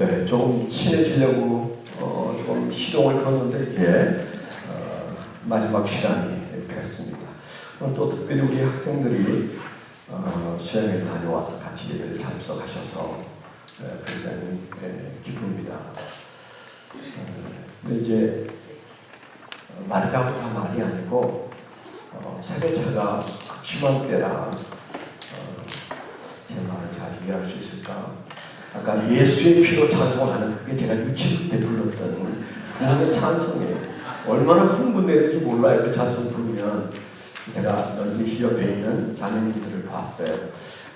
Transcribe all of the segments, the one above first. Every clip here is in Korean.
네, 좀 친해지려고 좀 시동을 켰는데 이제 마지막 시간이 됐습니다. 오늘 또 특별히 우리 학생들이 수양에 다녀와서 같이 예배를 참석하셔서 굉장히 기쁩니다. 근데 이제 말이라고 다 말이 아니고 세대차가 심한 때라 제 말을 잘 이해할 수 있을까? 아까 예수의 피로 찬송하는 그게 제가 유치부 때 불렀던 부흥의 찬송이에요. 얼마나 흥분되는지 몰라요. 그 찬송 부르면. 제가 넌지시 옆에 있는 자매님들을 봤어요.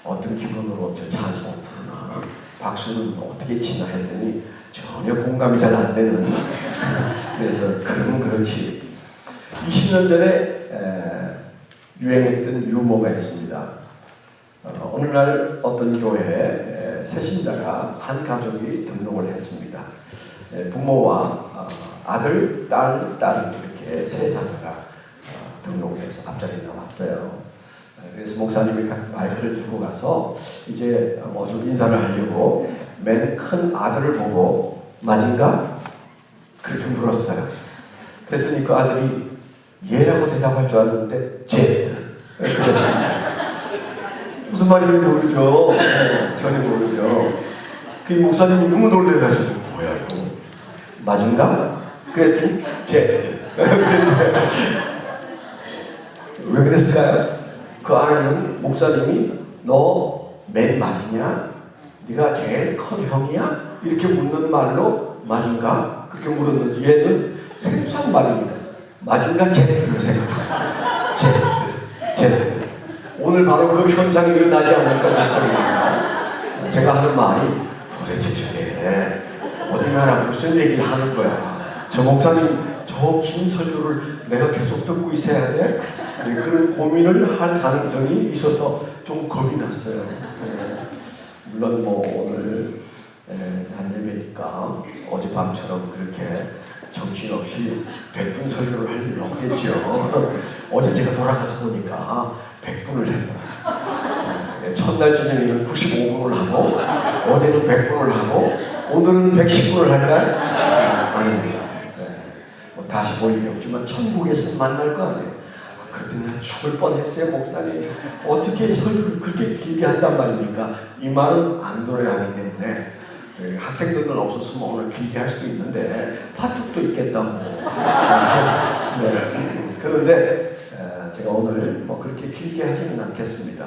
어떤 기분으로 저 찬송을 부르나, 박수는 어떻게 치나 했더니 전혀 공감이 잘 안 되는. 그래서 그러면 그렇지. 20년 전에 유행했던 유머가 있습니다. 어느 날 어떤 교회에 새신자가 한 가족이 등록을 했습니다. 부모와 아들, 딸 이렇게 세 자녀가 등록해서 앞자리에 나왔어요. 그래서 목사님이 마이크를 들고 가서 이제 좀 인사를 하려고 맨 큰 아들을 보고 맞은가? 그렇게 물었어요. 그랬더니 그 아들이 예라고 대답할 줄 알았는데 제드 그랬습니다. 무슨 말인지 모르죠. 전혀 모르죠. 그 목사님이 너무 놀래가지고 뭐야 이거 맞은가? 그랬더니 제드 왜 그랬을까요? 그 아이는 목사님이 너 맨 맞이냐? 네가 제일 큰 형이야? 이렇게 묻는 말로 맞은가? 그렇게 물었는지 얘는 생소한 말입니다. 맞은가? 제트를 생각합니다. 제트. 오늘 바로 그 현상이 일어나지 않을까 걱정입니다. 제가 하는 말이 도대체 저게 어디 나라 무슨 얘기를 하는 거야? 저 목사님 저 긴 설교를 내가 계속 듣고 있어야 돼? 그런 고민을 할 가능성이 있어서 좀 겁이 났어요. 물론 오늘 한예배니까 어젯밤처럼 그렇게 정신없이 100분 설교를 할 일은 없겠죠. 어제 제가 돌아가서 보니까 100분을 했더라고요. 첫날 저녁에는 95분을 하고 어제는 100분을 하고 오늘은 110분을 할까요? 아닙니다. 다시 볼 일이 없지만 천국에서 만날 거 아니에요. 그때 난 죽을 뻔했어요. 목사님 어떻게 설교를 그렇게 길게 한단 말입니까? 이 말은 안 들어야 하기 때문에 학생들은 없었으면 오늘 길게 할 수도 있는데 파tuk도 있겠다고. 네. 그런데 제가 오늘 그렇게 길게 하지는 않겠습니다.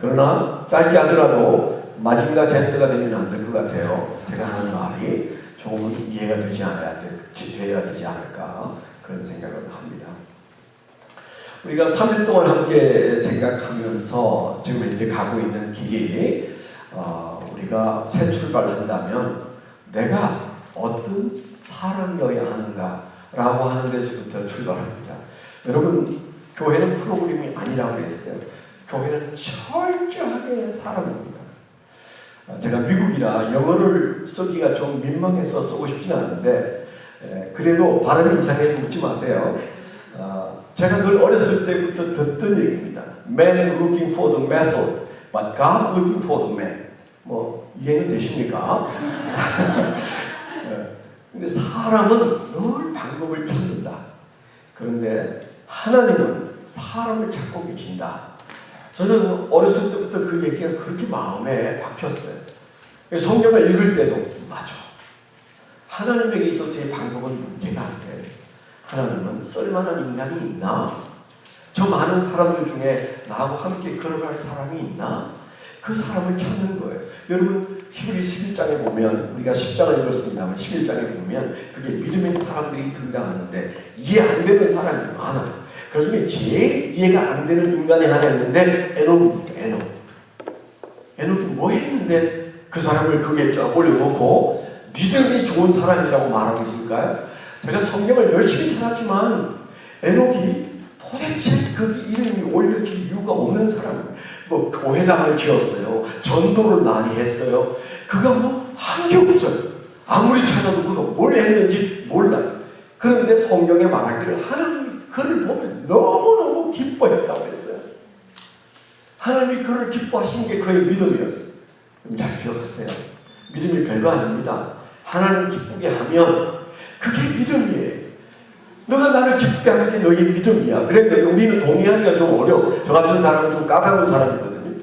그러나 짧게 하더라도 마진과 제트가 되면 안 될 것 같아요. 제가 하는 말이 조금 이해가 돼야 되지 않을까 그런 생각을 합니다. 우리가 3일 동안 함께 생각하면서 지금 이제 가고 있는 길이 우리가 새 출발을 한다면 내가 어떤 사람이어야 하는가라고 하는 데서부터 출발합니다. 여러분 교회는 프로그램이 아니라고 그랬어요. 교회는 철저하게 사람입니다. 제가 미국이라 영어를 쓰기가 좀 민망해서 쓰고 싶지 않은데 그래도 발음이 이상해도 웃지 마세요. 제가 늘 어렸을 때부터 듣던 얘기입니다. Man looking for the method, but God looking for the man. 이해는 되십니까? 근데 사람은 늘 방법을 찾는다. 그런데 하나님은 사람을 찾고 계신다. 저는 어렸을 때부터 그 얘기가 그렇게 마음에 박혔어요. 성경을 읽을 때도 맞아. 하나님에게 있어서의 방법은 문제가 안 돼. 하나님은 쓸만한 인간이 있나? 저 많은 사람들 중에 나하고 함께 걸어갈 사람이 있나? 그 사람을 찾는 거예요. 여러분 히브리 11장에 보면 우리가 10장을 읽었습니다만 11장에 보면 그게 믿음의 사람들이 등장하는데 이해 안 되는 사람이 많아요. 그 중에 제일 이해가 안 되는 인간이 하나 있는데 에녹입니다. 에녹이 뭐 했는데 그 사람을 거기에 쫙 올려놓고 믿음이 좋은 사람이라고 말하고 있을까요? 제가 성경을 열심히 찾았지만 에녹이 도대체 그 이름이 올려질 이유가 없는 사람이에요. 교회당을 지었어요. 전도를 많이 했어요. 그가 한 게 없어요. 아무리 찾아도 그가 뭘 했는지 몰라요. 그런데 성경에 말하기를 하나님이 그를 보면 너무너무 기뻐했다고 했어요. 하나님이 그를 기뻐하신 게 그의 믿음이었어요. 잘 기억하세요. 믿음이 별거 아닙니다. 하나님 기쁘게 하면 그게 믿음이에요. 너가 나를 기쁘게 하는 게 너의 믿음이야. 그런데 우리는 동의하기가 좀 어려워. 저 같은 사람은 좀 까다로운 사람이거든요.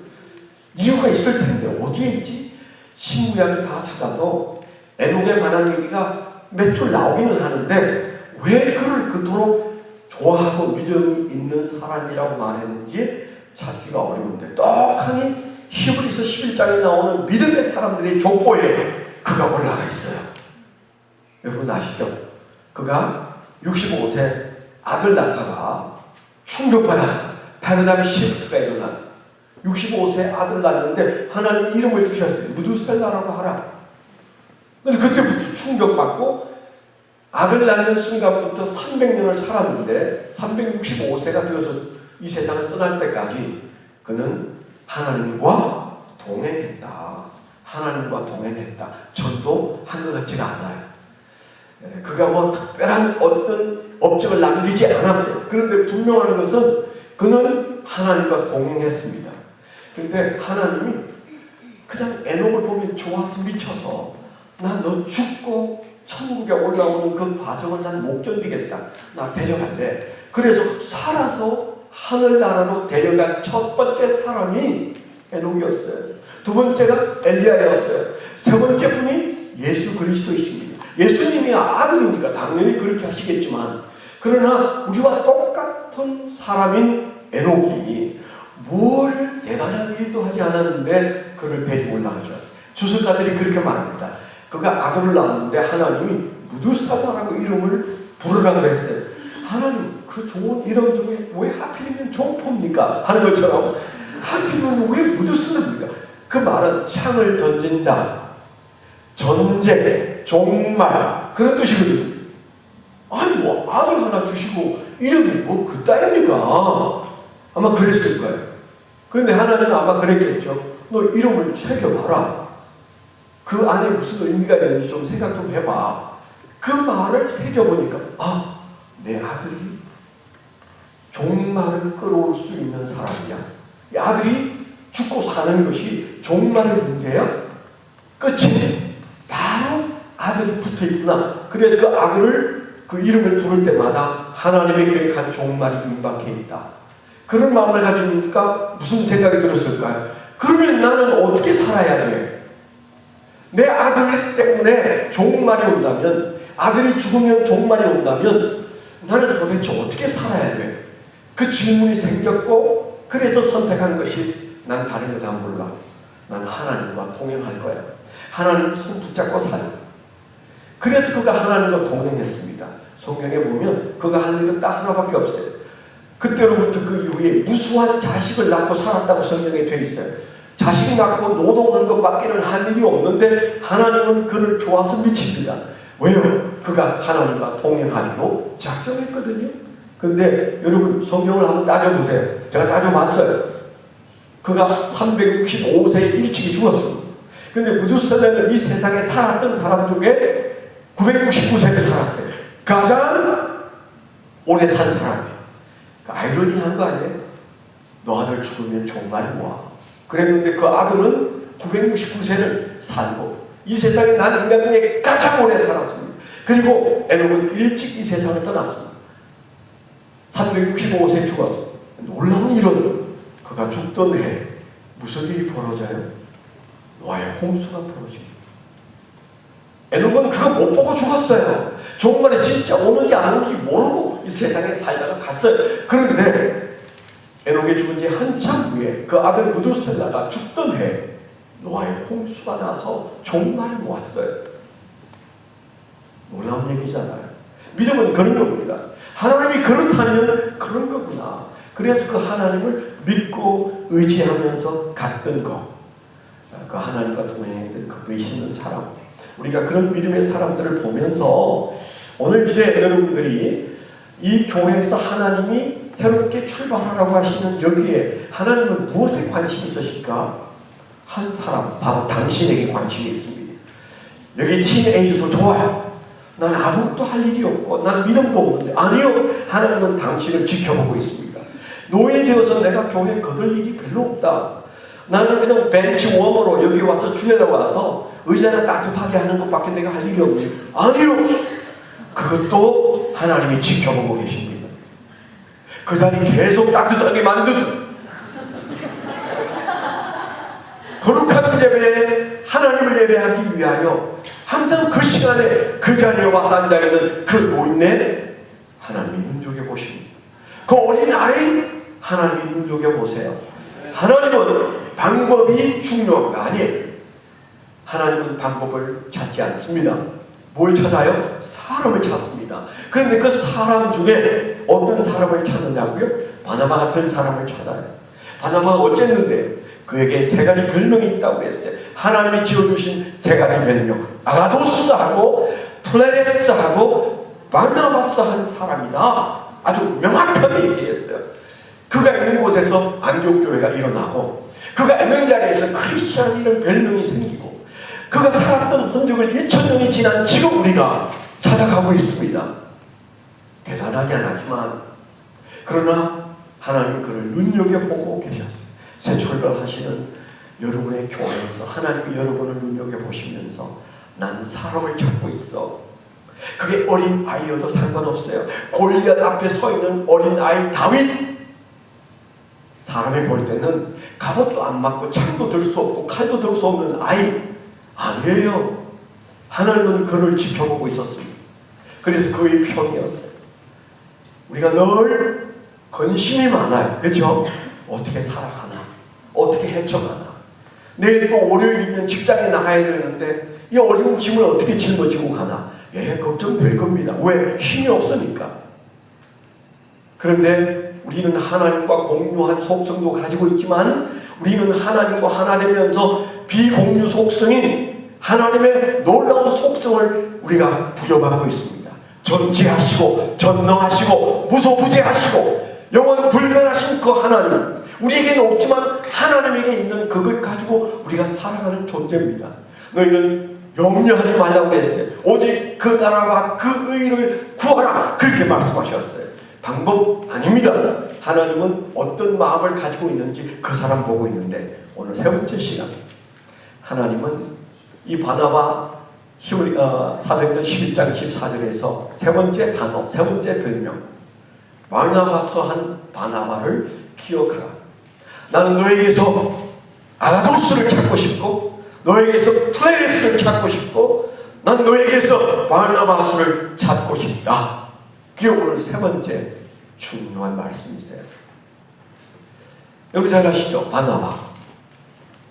이유가 있을 텐데 어디에 있지? 신구약을 다 찾아도 에녹에 관한 얘기가 몇 줄 나오기는 하는데 왜 그를 그토록 좋아하고 믿음이 있는 사람이라고 말했는지 찾기가 어려운데 떡하니 히브리서 11장에 나오는 믿음의 사람들의 족보에 그가 올라가 있어요. 여러분 아시죠? 그가 65세 아들 낳다가 충격받았어. 패러다임 시프트가 일어났어. 65세 아들 낳았는데 하나님 이름을 주셨어요. 무두셀라라고 하라. 근데 그때부터 충격받고 아들 낳는 순간부터 300년을 살았는데 365세가 되어서 이 세상을 떠날 때까지 그는 하나님과 동행했다. 하나님과 동행했다. 전도 한 것 같지가 않아요. 그가 뭐 특별한 어떤 업적을 남기지 않았어요. 그런데 분명한 것은 그는 하나님과 동행했습니다. 그런데 하나님이 그냥 에녹을 보면 좋아서 미쳐서 나 너 죽고 천국에 올라오는 그 과정을 난 못 견디겠다. 나 데려갈래. 그래서 살아서 하늘나라로 데려간 첫 번째 사람이 에녹이었어요. 두 번째가 엘리야였어요. 세 번째 분이 예수 그리스도이십니다. 예수님이 아들이니까 당연히 그렇게 하시겠지만 그러나 우리와 똑같은 사람인 에녹이 뭘 대단한 일도 하지 않았는데 그를 데리고 올라가셨어요. 주석가들이 그렇게 말합니다. 그가 아들을 낳았는데 하나님이 무두살라라고 이름을 부르라고 했어요. 하나님 그 좋은 이름 중에 왜 하필이면 종포입니까? 하는 것처럼 하필이면 왜 무두살라입니까? 그 말은 창을 던진다. 전쟁, 종말 그런 뜻이거든요. 아니 뭐 아들 하나 주시고 이름이 뭐 그따입니까? 아마 그랬을 거예요. 그런데 하나님은 아마 그랬겠죠. 너 이름을 새겨봐라. 그 안에 무슨 의미가 있는지 좀 생각 좀 해봐. 그 말을 새겨보니까 내 아들이 종말을 끌어올 수 있는 사람이야. 이 아들이 죽고 사는 것이 종말의 문제야? 끝이 바로 아들이 붙어있구나. 그래서 그 아들을 그 이름을 부를 때마다 하나님의 계획한 종말이 임박해 있다. 그런 마음을 가지니까 무슨 생각이 들었을까요? 그러면 나는 어떻게 살아야 돼? 내 아들 때문에 종말이 온다면, 아들이 죽으면 종말이 온다면 나는 도대체 어떻게 살아야 돼? 그 질문이 생겼고 그래서 선택한 것이 난 다른 거 다 몰라. 난 하나님과 동행할 거야. 하나님 손 붙잡고 살아. 그래서 그가 하나님과 동행했습니다. 성경에 보면 그가 하는 일은 딱 하나밖에 없어요. 그때로부터 그 이후에 무수한 자식을 낳고 살았다고 성경에 되어 있어요. 자식 낳고 노동한 것밖에는 할 일이 없는데 하나님은 그를 좋아서 미칩니다. 왜요? 그가 하나님과 동행하기로 작정했거든요. 근데 여러분 성경을 한번 따져보세요. 제가 따져봤어요. 그가 365세에 일찍이 죽었습니다. 근데 무두살라는 이 세상에 살았던 사람 중에 969세를 살았어요. 가장 오래 산 사람이에요. 아이러니한 거 아니에요? 너 아들 죽으면 종말이 와. 그랬는데 그 아들은 969세를 살고 이 세상에 난 인간 중에 가장 오래 살았습니다. 그리고 에녹은 일찍 이 세상을 떠났습니다. 365세에 죽었습니다. 놀라운 일은 그가 죽던 해 무슨 일이 벌어져요? 노아의 홍수가 벌어집니다. 에녹은 그거 못 보고 죽었어요. 종말에 진짜 오는지 안 오는지 모르고 이 세상에 살다가 갔어요. 그런데 에녹이 죽은 지 한참 후에 그 아들 무두셀라가 죽던 해 노아의 홍수가 나서 종말이 왔어요. 놀라운 얘기잖아요. 믿음은 그런 겁니다. 하나님이 그렇다면 그런 거구나. 그래서 그 하나님을 믿고 의지하면서 갔던 거. 그 하나님과 동행했던 그 믿는 사람. 우리가 그런 믿음의 사람들을 보면서 오늘 이제 여러분들이 이 교회에서 하나님이 새롭게 출발하라고 하시는 여기에 하나님은 무엇에 관심이 있으실까? 한 사람, 바로 당신에게 관심이 있습니다. 여기 티네이저도 좋아요. 난 아무것도 할 일이 없고 난 믿음도 없는데 아니요. 하나님은 당신을 지켜보고 있습니다. 노인이 되어서 내가 교회에 거들 일이 별로 없다. 나는 그냥 벤치 웜으로 여기 와서 주일에 와서 의자는 따뜻하게 하는 것밖에 내가 할 일이 없니? 아니요. 그것도 하나님이 지켜보고 계십니다. 그 자리 계속 따뜻하게 만드세요. 거룩한 예배에 하나님을 예배하기 위하여 항상 그 시간에 그 자리에 와서 앉아있는 그 노인네 하나님이 눈여겨보십니다. 그 어린아이 하나님이 눈여겨보세요. 하나님은 방법이 중요한 거 아니에요. 하나님은 방법을 찾지 않습니다. 뭘 찾아요? 사람을 찾습니다. 그런데 그 사람 중에 어떤 사람을 찾느냐고요? 바나바 같은 사람을 찾아요. 바나바가 어쨌는데 그에게 세 가지 별명이 있다고 했어요. 하나님이 지어주신 세 가지 별명. 아가도스하고 플레레스하고 바나바스 한 사람이다. 아주 명확하게 얘기했어요. 그가 있는 곳에서 안디옥교회가 일어나고 그가 있는 자리에서 크리스찬이라는 별명이 생기고 그가 살았던 흔적을 2000년이 지난 지금 우리가 찾아가고 있습니다. 대단하지 않았지만 그러나 하나님 그를 눈여겨보고 계셨어요. 새 출발하시는 여러분의 교회에서 하나님이 여러분을 눈여겨보시면서 난 사람을 찾고 있어. 그게 어린 아이여도 상관없어요. 골리앗 앞에 서 있는 어린 아이 다윗, 사람이 볼 때는 갑옷도 안 맞고 창도 들 수 없고 칼도 들 수 없는 아이 아니에요. 하나님은 그를 지켜보고 있었습니다. 그래서 그의 편이었어요. 우리가 늘 근심이 많아요. 그렇죠? 어떻게 살아가나? 어떻게 헤쳐가나? 내일 또 월요일이면 직장에 나가야 되는데 이 어려운 짐을 어떻게 짊어지고 가나? 예, 걱정될 겁니다. 왜? 힘이 없으니까. 그런데 우리는 하나님과 공유한 속성도 가지고 있지만 우리는 하나님과 하나 되면서 비공유 속성인 하나님의 놀라운 속성을 우리가 부여받고 있습니다. 전지하시고 전능하시고 무소부재하시고 영원 불변하신 그 하나님, 우리에게는 없지만 하나님에게 있는 그걸 가지고 우리가 살아가는 존재입니다. 너희는 염려하지 말라고 했어요. 오직 그 나라와 그 의를 구하라, 그렇게 말씀하셨어요. 방법 아닙니다. 하나님은 어떤 마음을 가지고 있는지 그 사람 보고 있는데, 오늘 세 번째 시간 하나님은 이 바나바 사도행전 11장 14절에서 세 번째 단어, 세 번째 별명 바나바서 한 바나바를 기억하라. 나는 너에게서 아가도스를 찾고 싶고 너에게서 플레레스를 찾고 싶고 난 너에게서 바나바스를 찾고 싶다. 그게 오늘 세 번째 중요한 말씀이세요. 여기 잘 아시죠? 바나바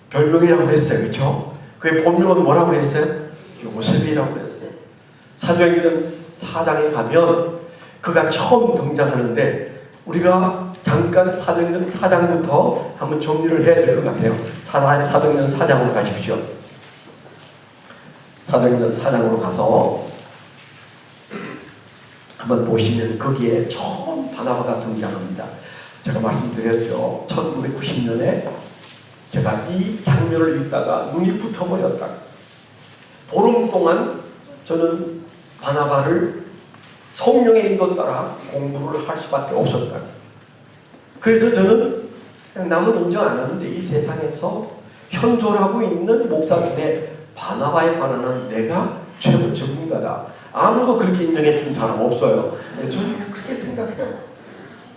별명이라고 했어요. 그렇죠? 그의 본명은 뭐라고 했어요? 요셉이라고 했어요. 사도행전 4장에 가면 그가 처음 등장하는데 우리가 잠깐 사도행전 4장부터 한번 정리를 해야 될 것 같아요. 사도행전 4장으로 가십시오. 사도행전 4장으로 가서 한번 보시면 거기에 처음 바나바가 등장합니다. 제가 말씀드렸죠. 1990년에 제가 이 장면을 읽다가 눈이 붙어버렸다. 보름 동안 저는 바나바를 성령의 인도 따라 공부를 할 수밖에 없었다. 그래서 저는 그냥 남은 인정 안 하는데 이 세상에서 현존하고 있는 목사 중에 바나바에 관한 내가 최고 전문가다. 아무도 그렇게 인정해 준 사람 없어요. 네, 저는 그냥 그렇게 생각해요.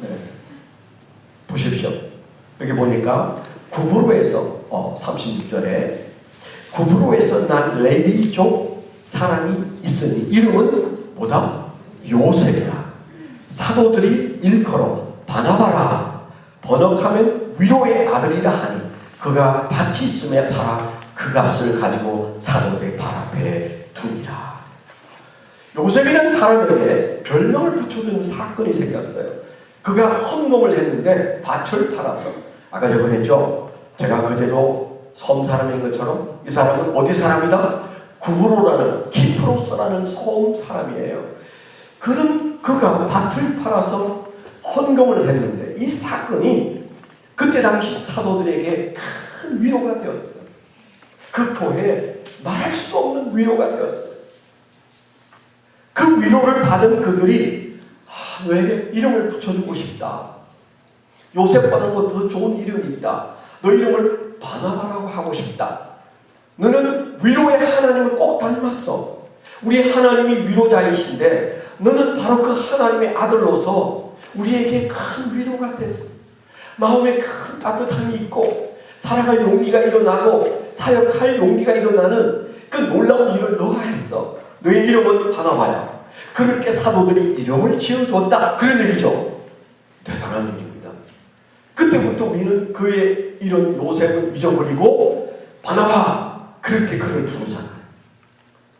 네. 보십시오. 여기 보니까 구브로에서 36절에 구브로에서 난 레위족 사람이 있으니 이름은 뭐다? 요셉이라. 사도들이 일컬어 바나바라. 번역하면 위로의 아들이라 하니 그가 밭이 있음에 팔아 그 값을 가지고 사도들의 발 앞에 두니라. 요셉이라는 사람에게 별명을 붙여준 사건이 생겼어요. 그가 헌금을 했는데 밭을 팔아서, 아까 제가 했죠. 제가 그대로 섬 사람인 것처럼 이 사람은 어디 사람이다? 구브로라는 키프로스라는 섬 사람이에요. 그가 밭을 팔아서 헌금을 했는데 이 사건이 그때 당시 사도들에게 큰 위로가 되었어요. 그 교회에 말할 수 없는 위로가 되었어요. 그 위로를 받은 그들이 너에게 이름을 붙여주고 싶다. 요셉보다 더 좋은 이름이 있다. 너 이름을 바나바라고 하고 싶다. 너는 위로의 하나님을 꼭 닮았어. 우리 하나님이 위로자이신데 너는 바로 그 하나님의 아들로서 우리에게 큰 위로가 됐어. 마음에 큰 따뜻함이 있고 살아갈 용기가 일어나고 사역할 용기가 일어나는 그 놀라운 일을 너가 했어. 너의 이름은 바나바야. 그렇게 사도들이 이름을 지어줬다. 그런 얘기죠. 대단한 일입니다. 그때부터 우리는 그의 이런 요셉을 잊어버리고 바나바 그렇게 그를 부르잖아요.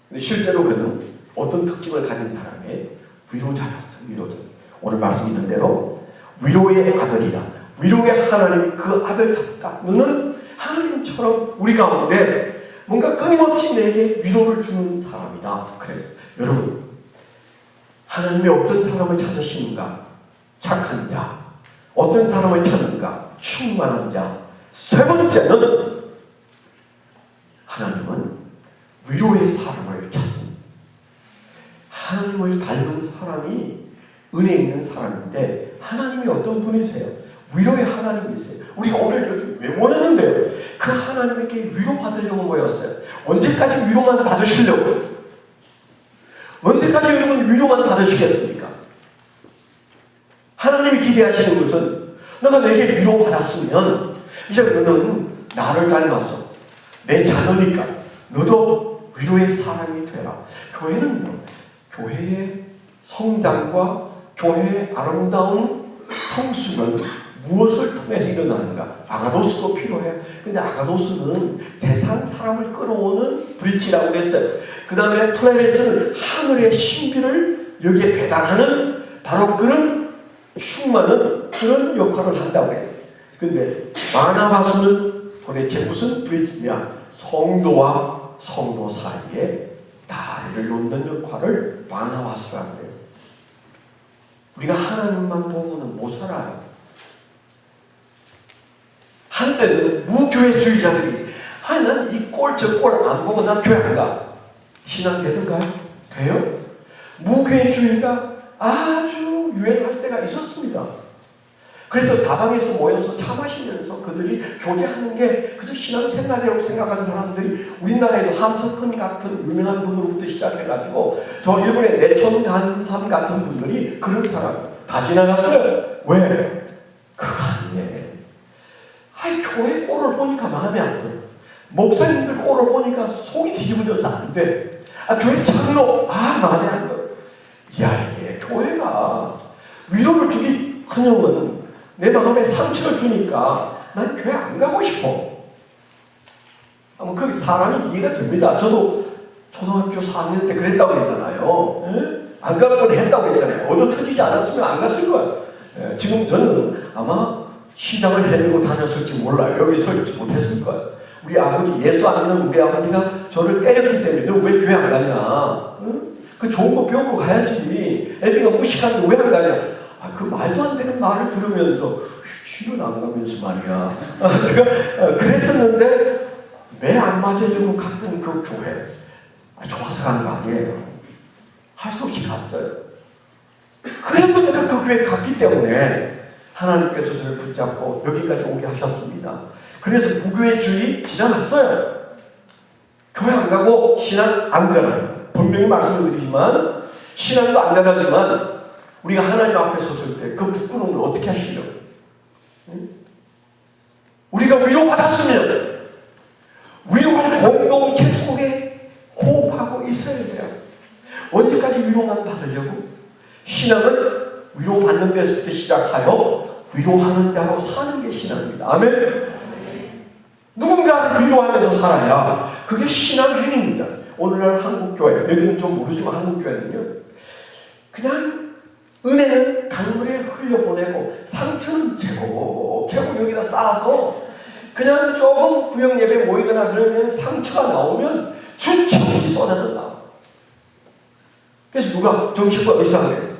근데 실제로 그는 어떤 특징을 가진 사람의 위로자였어. 위로자. 오늘 말씀 있는 대로 위로의 아들이다. 위로의 하나님 그 아들답다. 너는 하나님처럼 우리 가운데 뭔가 끊임없이 내게 위로를 주는 사람이다. 그래서 여러분 하나님이 어떤 사람을 찾으시는가? 착한 자. 어떤 사람을 찾는가? 충만한 자. 세 번째는 하나님은 위로의 사람을 찾습니다. 하나님을 닮은 사람이 은혜 있는 사람인데 하나님이 어떤 분이세요? 위로의 하나님이세요. 우리가 오늘 여기 왜 모였는데요? 그 하나님에게 위로받으려고 모였어요. 언제까지 위로만 받으시려고요? 언제까지 여러분 위로만 받으시겠습니까? 하나님이 기대하시는 것은 너가 내게 위로받았으면 이제 너는 나를 닮았어. 내 자녀니까 너도 위로의 사람이 되라. 교회는요. 교회의 성장과 교회의 아름다운 성수는 무엇을 통해서 일어나는가? 아가도스도 필요해요. 근데 아가도스는 세상 사람을 끌어오는 브릿지라고 그랬어요. 그 다음에 플레레스는 하늘의 신비를 여기에 배달하는 바로 그런 충만한 그런 역할을 한다고 했어요. 근데 바나바스는 도대체 무슨 브릿지냐? 성도와 성도 사이에 다리를 놓는 역할을 바나바스라고 해요. 우리가 하나님만 보고는 못 살아요. 한때는 무교회주의자들이 있어요. 아니 난 이 꼴 저 꼴 안 보고 난 교회 안 가. 신앙 되던가요? 돼요? 무교회주의가 아주 유행할 때가 있었습니다. 그래서 다방에서 모여서 차 마시면서 그들이 교제하는 게 그저 신앙생활이라고 생각하는 사람들이 우리나라에도 함석헌 같은 유명한 분으로부터 시작해가지고 저 일본의 내천간삼 같은 분들이 그런 사람 다 지나갔어요. 왜? 그거 아니에요. 아이 교회 꼴을 보니까 마음에 안 들어. 목사님들 꼴을 보니까 속이 뒤집어져서 안 돼. 아 교회 장로 마음에 안 들어. 야 이게 교회가 위로를 주기커녕은 내 마음에 상처를 주니까 난 교회 안 가고 싶어. 그 사람이 이해가 됩니다. 저도 초등학교 4학년 때 그랬다고 했잖아요. 안 갈 뻔 했다고 했잖아요. 얻어 터지지 않았으면 안 갔을 거야. 지금 저는 아마 시장을 헤매고 다녔을지 몰라요. 여기 서 있지 못했을 거예요. 우리 아버지, 예수 안 믿는 우리 아버지가 저를 때렸기 때문에 너 왜 교회 안 가냐? 그 좋은 거 배우러 가야지. 애비가 무식한데 왜 안 가냐? 그 말도 안 되는 말을 들으면서 쉬는 안 가면서 말이야. 제가 그랬었는데 매 안 맞으려고 갔던 그 교회 좋아서 간 거 아니에요. 할 수 없이 갔어요. 그래도 내가 그 교회 갔기 때문에 하나님께서 저를 붙잡고 여기까지 오게 하셨습니다. 그래서 무교회주의 지나갔어요. 교회 안 가고 신앙 안 가나요. 분명히 말씀을 드리지만 신앙도 안 가지만 우리가 하나님 앞에 섰을 때 그 부끄러움을 어떻게 하시려고? 우리가 위로받았으면 위로할 공동체 속에 호흡하고 있어야 돼요. 언제까지 위로만 받으려고? 신앙은 위로받는 데서부터 시작하여 위로하는 자로 사는 게 신앙입니다. 아멘? 누군가를 위로하면서 살아야 그게 신앙 행위입니다. 오늘날 한국교회, 여기는 좀 모르지만 한국교회는요. 그냥 은혜는 강물에 흘려보내고 상처는 재고 여기다 쌓아서 그냥 조금 구역 예배 모이거나 그러면 상처가 나오면 주체 없이 쏟아져 나와. 그래서 누가 정신과 의사가 됐어.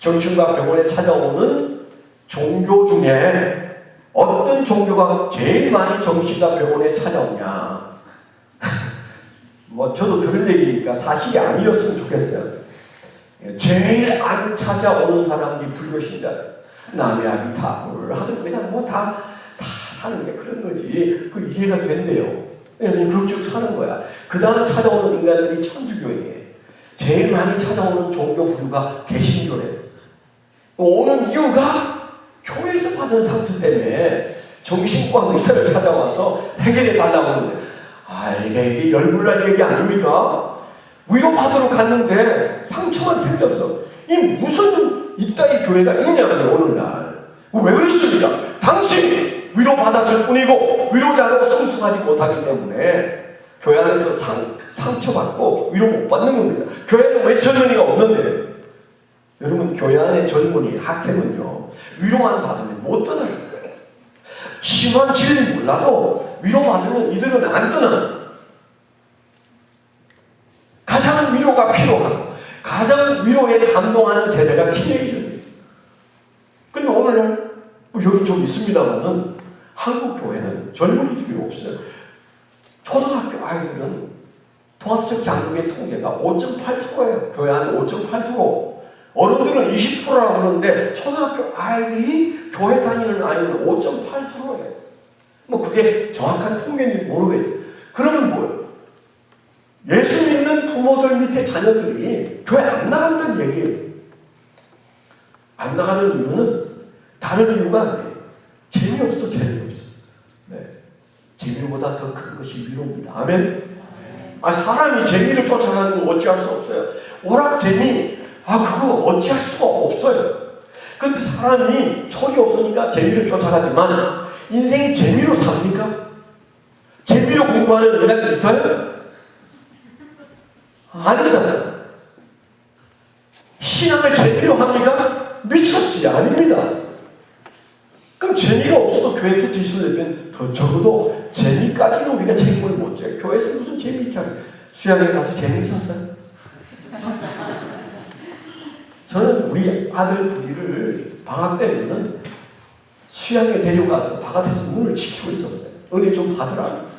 정신과 병원에 찾아오는 종교 중에 어떤 종교가 제일 많이 정신과 병원에 찾아오냐. 저도 들은 얘기니까 사실이 아니었으면 좋겠어요. 제일 안 찾아오는 사람이 불교신자예요. 남의 아비 다물 하든 그냥 다 사는 게 그런 거지. 그 이해가 된대요. 그렇게 사는 거야. 그 다음 찾아오는 인간들이 천주교에 제일 많이 찾아오는 종교 부류가 개신교래. 오는 이유가 교회에서 받은 상처 때문에 정신과 의사를 찾아와서 해결해 달라고 하는데, 이게 열불날 얘기 아닙니까? 위로받으러 갔는데 상처만 생겼어. 이 무슨 이따위 교회가 있냐고요. 오늘날 왜 그렇습니까? 당신이 위로받았을 뿐이고 위로자로 성숙하지 못하기 때문에 교회 안에서 상처받고 위로 못 받는 겁니다. 교회는 왜 젊은이가 없는데? 여러분, 교회 안에 젊은이, 학생은요, 위로만 받으면 못 떠나는 거예요. 심한 진리 몰라도 위로받으면 이들은 안 떠나는 거예요. 가장 위로가 필요하고 가장 위로에 감동하는 세대가 티네이저입니다. 근데 오늘날 여기 좀 있습니다만은 한국 교회는 젊은이들이 없어요. 초등학교 아이들은 통합적 장로의 통계가 5.8%예요. 교회 안에 5.8%. 어른들은 20%라고 그러는데 초등학교 아이들이 교회 다니는 아이는 5.8%예요. 뭐 그게 정확한 통계인지 모르겠어요. 그러면 뭐예요? 예수 믿는 부모들 밑에 자녀들이 교회 안 나간다는 얘기예요. 안 나가는 이유는 다른 이유가 아니에요. 재미없어. 네. 재미보다 더 큰 것이 위로입니다. 아멘. 사람이 재미를 쫓아가는 건 어찌할 수 없어요. 오락 재미, 그거 어찌할 수가 없어요. 근데 사람이 철이 없으니까 재미를 쫓아가지만 인생이 재미로 삽니까? 재미로 공부하는 인간이 있어요? 아니잖아요. 신앙을 재미로 합니까? 미쳤지. 아닙니다. 그럼 재미가 없어도 교회 곁에 있으려면 더 적어도 재미까지는 우리가 책임을 못 져요. 교회에서 무슨 재미있게 하겠어요? 수양에 가서 재미있었어요? 저는 우리 아들 둘이를 방학 때면은 수양에 데려가서 바깥에서 문을 지키고 있었어요. 은혜 좀 받으라.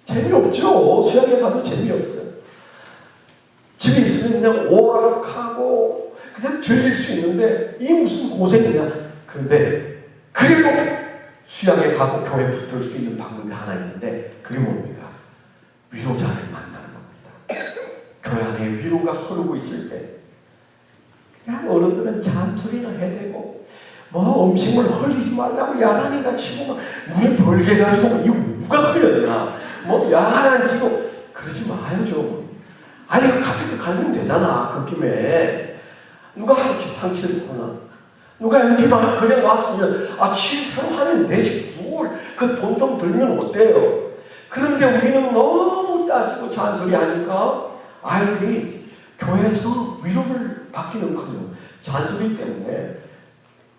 재미없죠. 수양에 가도 재미없어요. 집에 있으면 그냥 오락하고 그냥 즐길 수 있는데 이 무슨 고생이냐. 그런데 그래도 수양에 가고 교회에 붙을 수 있는 방법이 하나 있는데 그게 뭡니까? 위로자를 만나는 겁니다. 교회 안에 위로가 흐르고 있을 때 그냥 어른들은 잔소리나 해대고 뭐 음식물 흘리지 말라고 야단이나 치고 막 물에 벌게 가지고 이거 누가 흘렸냐 뭐 야단 치고 그러지 마요 좀. 아니 그 카페트 갈면 되잖아. 그 김에 누가 방치를 거나 누가 여기 막 그냥 왔으면 칠 새로 하면 되지 뭘 그 돈 좀 들면 어때요? 그런데 우리는 너무 따지고 잔소리 하니까 아이들이 교회에서 위로를 받기는커녕 잔소리 때문에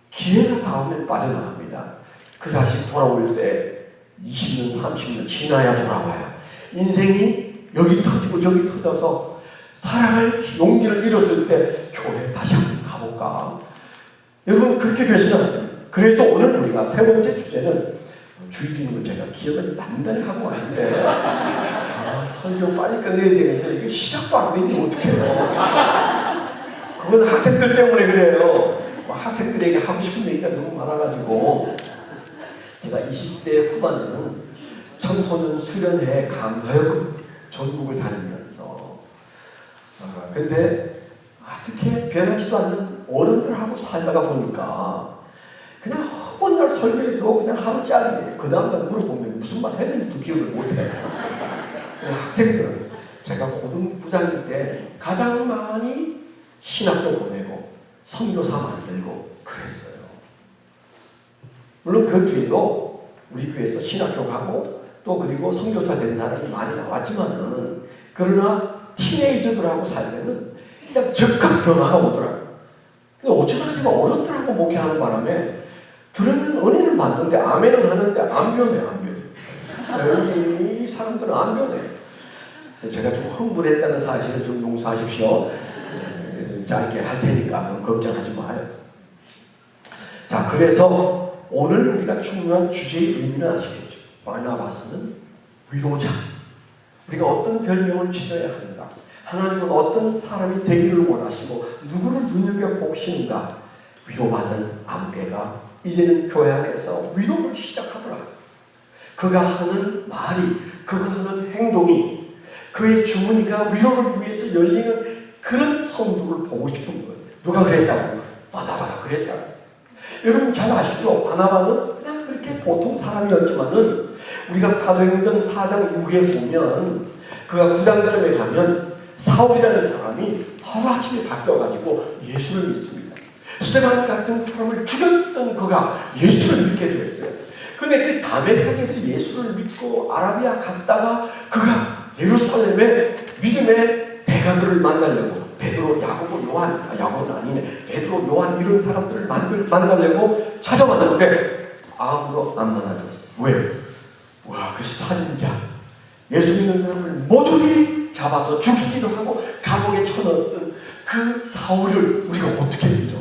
기회가 닿으면 빠져나갑니다. 그 자식 돌아올 때 20년 30년 지나야 돌아와요. 인생이 여기 터지고 저기 터져서 살아갈 용기를 잃었을 때 교회 다시 한번 가볼까? 여러분 그렇게 되시잖아요. 그래서 오늘 우리가 세 번째 주제는 주일이는 제가 기억을 단단히 하고 왔는데 설교 빨리 끝내야 되는데 이게 시작도 안 되니 어떡해요. 그건 학생들 때문에 그래요. 학생들에게 하고 싶은 얘기가 너무 많아가지고 제가 20대 후반에는 청소년 수련회 강사역 전국을 다니면서 근데 어떻게 변하지도 않는 어른들하고 살다가 보니까 그냥 허번날 설교해도 그냥 하루짜리예요. 그 다음날 물어보면 무슨 말 했는지도 기억을 못해요. 학생들은 제가 고등부장일 때 가장 많이 신학교 보내고 선교사 만들고 그랬어요. 물론 그 뒤에도 우리 교회에서 신학교 가고 또 그리고 선교사 된 날은 많이 나왔지만은 그러나 티네이저들하고 살면은 그냥 즉각 변화가 오더라고요. 근데 어쩌다 제가 어른들하고 목회하는 바람에 들으면 은혜는 받는데 아멘은 하는데 안 변해. 이 사람들은 안 변해. 제가 좀 흥분했다는 사실을 좀 용서하십시오. 그래서 짧게 할 테니까 너무 걱정하지 마요. 자, 그래서 오늘 우리가 중요한 주제의 의미는 아시겠죠? 바나바스는 위로자. 우리가 어떤 별명을 지어야 하는가? 하나님은 어떤 사람이 되기를 원하시고 누구를 눈여겨보시는가? 위로받은 암개가 이제는 교회 안에서 위로를 시작하더라. 그가 하는 말이, 그가 하는 행동이, 그의 주머니가 위로를 위해서 열리는 그런 성도를 보고 싶은 거예요. 누가 그랬다고? 바나바가 그랬다고. 여러분 잘 아시죠? 바나바는 그냥 그렇게 보통 사람이었지만은 우리가 사도행전 4장 6에 보면 그가 9장쯤에 가면 사울이라는 사람이 하루아침에 바뀌어가지고 예수를 믿습니다. 스데반 같은 사람을 죽였던 그가 예수를 믿게 되었어요. 그런데 그 다메섹에서 예수를 믿고 아라비아 갔다가 그가 예루살렘에 믿음의 대가들을 만나려고 베드로, 야고보, 요한, 야고보는 아니네, 베드로, 요한 이런 사람들을 만나려고 찾아왔는데 아무도 안 만나줬어. 왜? 와, 그 살인자, 예수 믿는 사람을 모조리 잡아서 죽이기도 하고 감옥에 쳐넣었던 그 사울을 우리가 어떻게 믿어?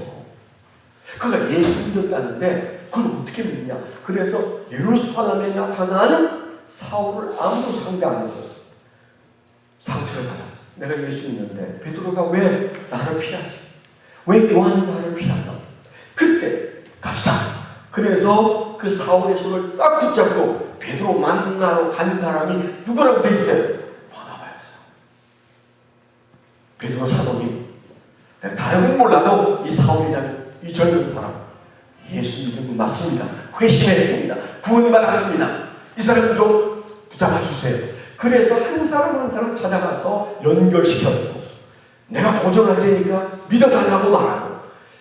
그가 예수 믿었다는데 그걸 어떻게 믿냐? 그래서 예루살렘에 나타난 사울을 아무도 상대 안 해줬어. 상처를 받았어. 내가 예수 믿는데 베드로가 왜 나를 피하지? 왜 요한이 나를 피하나? 그때 갑시다. 그래서 그 사울의 손을 딱 붙잡고 베드로 만나러 간 사람이 누구라고 돼 있어요? 바나바였어. 베드로 사도님, 다른 건 몰라도 이 사울이라는 이 젊은 사람 예수 믿은 분 맞습니다. 회심했습니다. 구원받았습니다. 이 사람 좀 붙잡아 주세요. 그래서 한 사람 한 사람 찾아가서 연결시켜주고 내가 보존할 테니까 믿어달라고 말하고,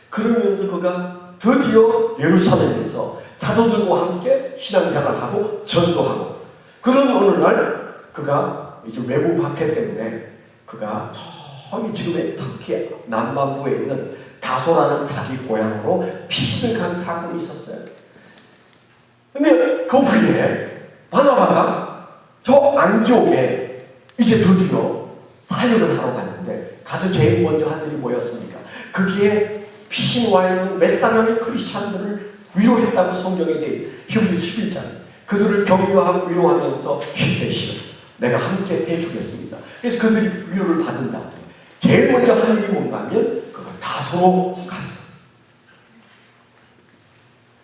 그러면서 그가 드디어 예루살렘에서 사도들과 함께 신앙생활하고 전도하고, 그런 어느 날 그가 이제 외부 박해 때문에 그가 저기 지금의 터키 남반부에 있는 다소라는 자기 고향으로 피신을 간 사건이 있었어요. 근데 그 후에 바나바가 저 안디옥에 이제 드디어 사역을 하러 갔는데 가서 제일 먼저 한 일이 뭐였습니까? 거기에 피신 와 있는 몇 사람의 크리스찬들을 위로했다고 성경에 되어 있어요. 히브리서 11장. 그들을 격려하고 위로하면서 힘내시오, 내가 함께 해주겠습니다. 그래서 그들이 위로를 받은 다음에 제일 먼저 한 일이 뭔가 하면 그가 다소로 갔어.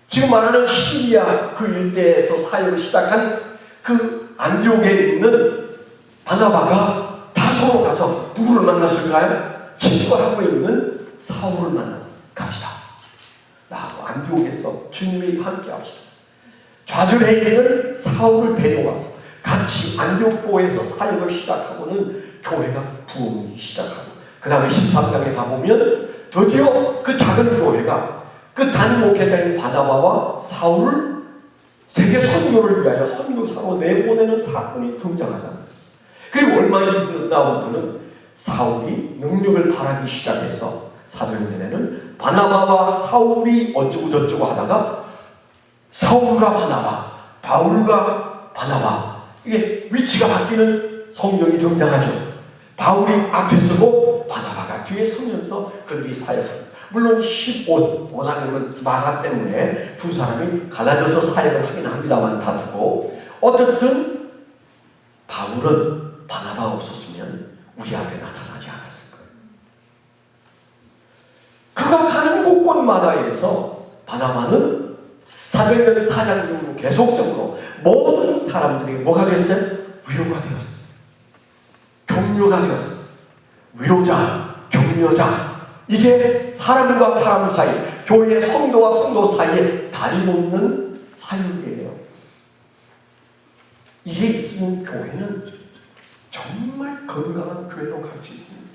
지금 말하는 시리아 그 일대에서 사역을 시작한 그 안디옥에 있는 바나바가 다소로 가서 누구를 만났을까요? 친구하고 있는 사울을 만났어. 갑시다. 나하고 안디옥에서 주님이 함께 합시다. 좌절해 있는 사울을 데려와서 같이 안디옥교회에서 사역을 시작하고는 교회가 부흥이 시작하고, 그 다음에 13장에 가보면 드디어 그 작은 교회가 그 단목회자인 바나바와 사울을 세계 선교를 위하여 선교사로 내보내는 사건이 등장하잖아요. 그리고 얼마 지나고부터는 사울이 능력을 발하기 시작해서 사도행전에는 바나바와 사울이 어쩌고 저쩌고 하다가 사울과 바나바, 바울과 바나바, 이게 위치가 바뀌는 성경이 등장하죠. 바울이 앞에 서고 바나바가 뒤에 서면서 그들이 사역합니다. 물론 15장에는 마가 때문에 두 사람이 갈라져서 사역을 하긴 합니다만 다투고, 어쨌든 바울은 바나바가 없었으면 우리 앞에 나타나지 않았을 거예요. 그가 가는 곳곳마다에서 바나바는 사도행전 4장 이후로 계속적으로 모든 사람들이 뭐가 됐어요? 위로가 되었어요. 격려가 되었어요. 위로자, 격려자. 이게 사람과 사람 사이, 교회의 성도와 성도 사이에 다리 놓는 사역이에요. 이게 있으면 교회는 정말 건강한 교회로 갈 수 있습니다.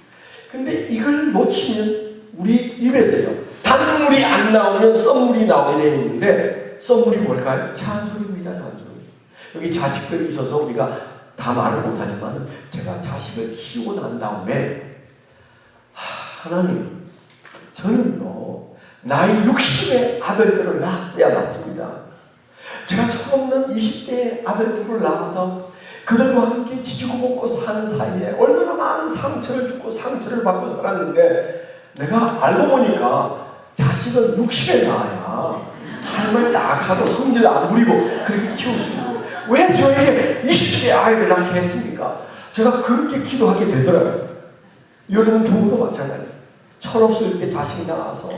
근데 이걸 놓치면 우리 입에서요, 단물이 안 나오면 썬물이 나오게 되어 있는데, 썬물이 뭘까요? 잔소리입니다. 잔소리. 여기 자식들이 있어서 우리가 다 말을 못하지만, 제가 자식을 키우고 난 다음에 하나님, 저는요 나이 60의 아들들을 낳았어야 맞습니다. 제가 철없는 20대의 아들들을 낳아서 그들과 함께 지지고 먹고 사는 사이에 얼마나 많은 상처를 주고 상처를 받고 살았는데, 내가 알고 보니까 자식은 60에 낳아야 삶을 나약하고 성질 안 부리고 그렇게 키울 수 있는, 왜 저에게 20대 아이를 낳게 했습니까? 제가 그렇게 기도하게 되더라고요. 여러분 부부도 마찬가지예요. 철없이 자식이 낳아서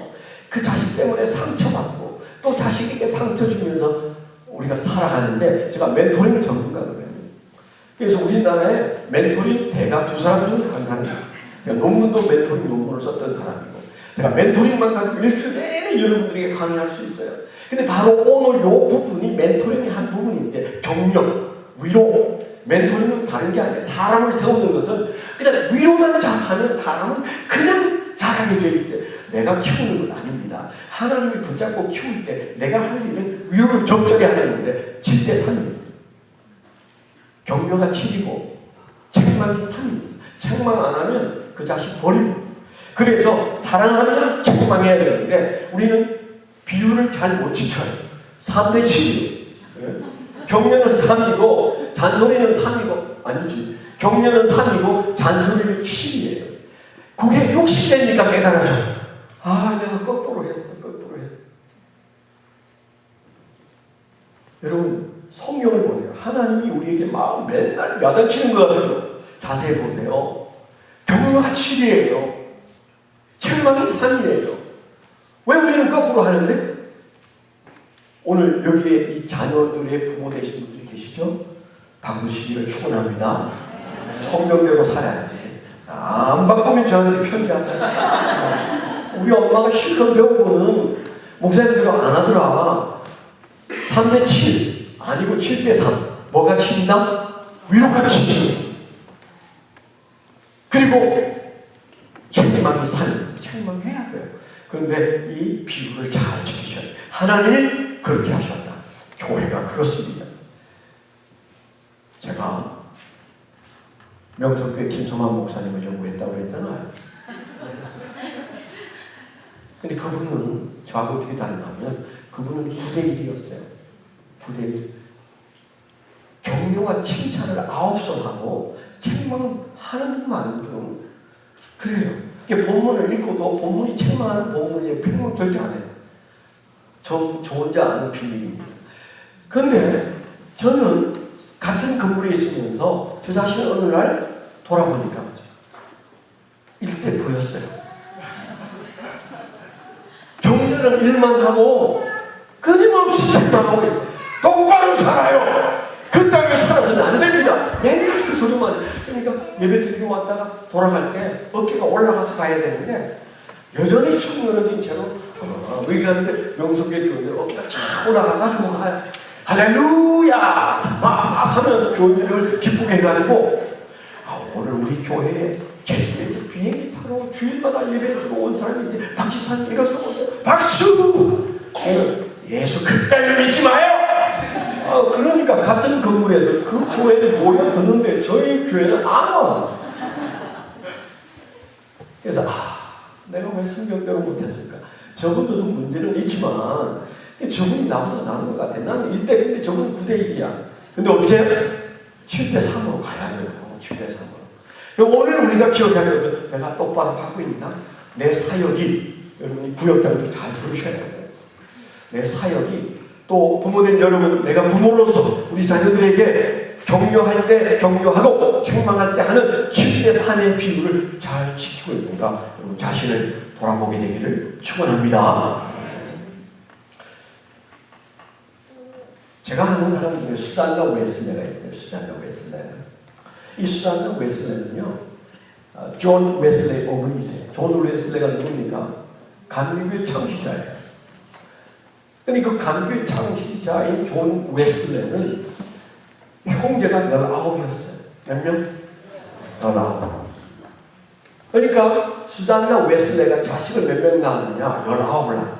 그 자식 때문에 상처받고 또 자식에게 상처 주면서 우리가 살아가는데 제가 멘토링 전문가거든요. 그래서 우리나라에 멘토링 대가 두 사람 중에 한 사람이에요. 논문도 멘토링 논문을 썼던 사람이고 제가 멘토링만 가지고 일주일 내내 여러분들에게 강의할 수 있어요. 근데 바로 오늘 이 부분이 멘토링의 한 부분인데 격려, 위로. 멘토링은 다른 게 아니에요. 사람을 세우는 것은 그냥 위로만 잘하면 사람은 그냥 잘하게 돼 있어요. 내가 키우는 건 아닙니다. 하나님이 붙잡고 키울 때 내가 할 일은 위로를 적절히 하는 건데 7대 3입니다. 격려가 7이고 책망이 3입니다. 책망 안 하면 그 자식 버립니다. 그래서 사랑하면 책망해야 되는데 우리는 비율을 잘 못 지켜요. 3대 7이에요. 격려는 3이고 잔소리는 3이고 아니지. 격려는 3이고 잔소리는 7이에요. 그게 60대니까 깨달아져. 아, 내가 거꾸로 했어. 여러분, 성경을 보세요. 하나님이 우리에게 막 맨날 야단치는 것 같아요. 자세히 보세요. 격려가 7이에요. 책망이 3이에요. 왜 우리는 거꾸로 하는데? 오늘 여기에 이 자녀들의 부모 되신 분들이 계시죠? 바꾸시기를 축원합니다. 성경대로 살아야지. 안 바꾸면 저한테 편지하세요. 우리 엄마가 실컷 배우고는 목사님들도 안 하더라. 3대 7 아니고 7대 3. 뭐가 7이다? 위로가 7. 그리고 책망이 3. 책망해야 돼요. 그런데 이 비율을 잘 지키셔야 돼요. 하나님이 그렇게 하셨다. 교회가 그렇습니다. 제가 명석교회 김성환 목사님을 연구했다고 했잖아요. 근데 그분은 저하고 어떻게 다르냐면 그분은 9대1이었어요. 9대1. 격려와 칭찬을 9번 하고 책망하는 것만은 좀 그래요. 이게 본문을 읽고도 본문이 책망하는 본문이에요. 평론 절대 안 해요. 저 혼자 아는 비밀입니다. 그런데 저는 같은 건물에 있으면서 저 자신을 어느 날 돌아보니까 일대 보였어요. 격려는 일만 하고 끊임없이 책망하고 있어요. 똑바로 살아요. 그 땅에 살아서는 안 됩니다. 맨날 그 소리만 해요. 그러니까 예배 드리고 왔다가 돌아갈 때 어깨가 올라가서 가야 되는데 여전히 축 늘어진 채로 여기 가는데 명석의 교인들 어깨가 쫙 올라가가지고 가요. 할렐루야! 막 하면서 교인들을 기쁘게 해가지고 오늘 우리 교회에 제주도에서 비행기 타러 주일마다 예배 들어온 사람이 있어요. 박지사님 일어서보세요. 박수! 예수 그따위를 믿지 마요! 그러니까 같은 건물에서 그 교회에 모여 듣는데 저희 교회는 안 와. 그래서 내가 왜 성경대로 못했을까? 저분도 좀 문제는 있지만 저분이 나보다 나은 것 같아. 나는 1대1인데 저분은 9대1이야. 근데 어떻게 해? 7대3으로 가야 돼요. 7대3으로. 오늘 우리가 기억해야 돼서 내가 똑바로 하고 있나? 내 사역이 여러분이 구역장도 잘 들으셔야 돼요. 내 사역이 또 부모된 여러분 내가 부모로서 우리 자녀들에게 격려할 때 격려하고 책망할 때 하는 7대3의 비율을 잘 지키고 있는가 여러분 자신을 돌아보게 되기를 축원합니다. 제가 아는 사람 중에 수잔나 웨슬레가 있어요. 수잔나 웨슬레. 이 수잔나 웨슬레는요 존 웨슬레의 어머니세요. 존 웨슬레가 누굽니까? 감리교의 창시자예요. 근데 그 감리교의 창시자인 존 웨슬레는 형제가 19이었어요. 몇 명? 19. 그러니까 수잔나 웨슬레가 자식을 몇 명 낳았느냐? 19을 낳았어요.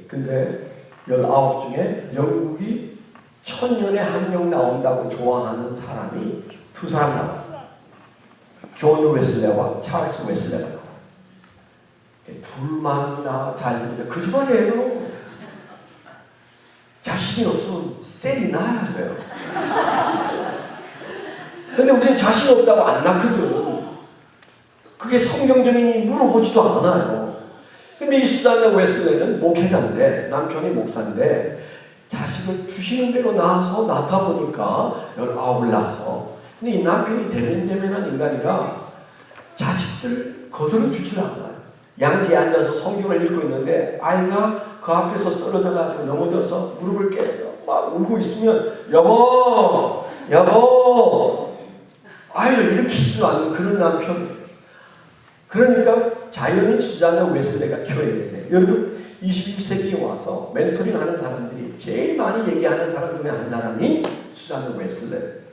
근데 19 중에 영국이 1000년에 한 명 나온다고 좋아하는 사람이 2사람 나왔어요. 존 웨슬레와 찰스 웨슬레가 나왔어요. 둘만 잘 되는데 거짓말이에요. 자신이 없으면 셀이 나야 돼요. 근데 우리는 자신 없다고 안 낳거든. 그게 성경적이니 물어보지도 않아요. 근데 이 수잔나 웨슬레는 목회자인데 남편이 목사인데 자식을 주시는 대로 낳아서 낳다 보니까 19을 낳아서 근데 이 남편이 대면대면한 인간이라 자식들 거들어 주질 않아요. 양기에 앉아서 성경을 읽고 있는데 아이가 그 앞에서 쓰러져가지고 넘어져서 무릎을 깨서 막 울고 있으면 여보 아이를 일으키지도 않는 그런 남편. 그러니까 자연히 수잔나 웨슬레가 키워야 되는데, 여러분 21세기에 와서 멘토링 하는 사람들이 제일 많이 얘기하는 사람 중에 한 사람이 수잔나 웨슬레.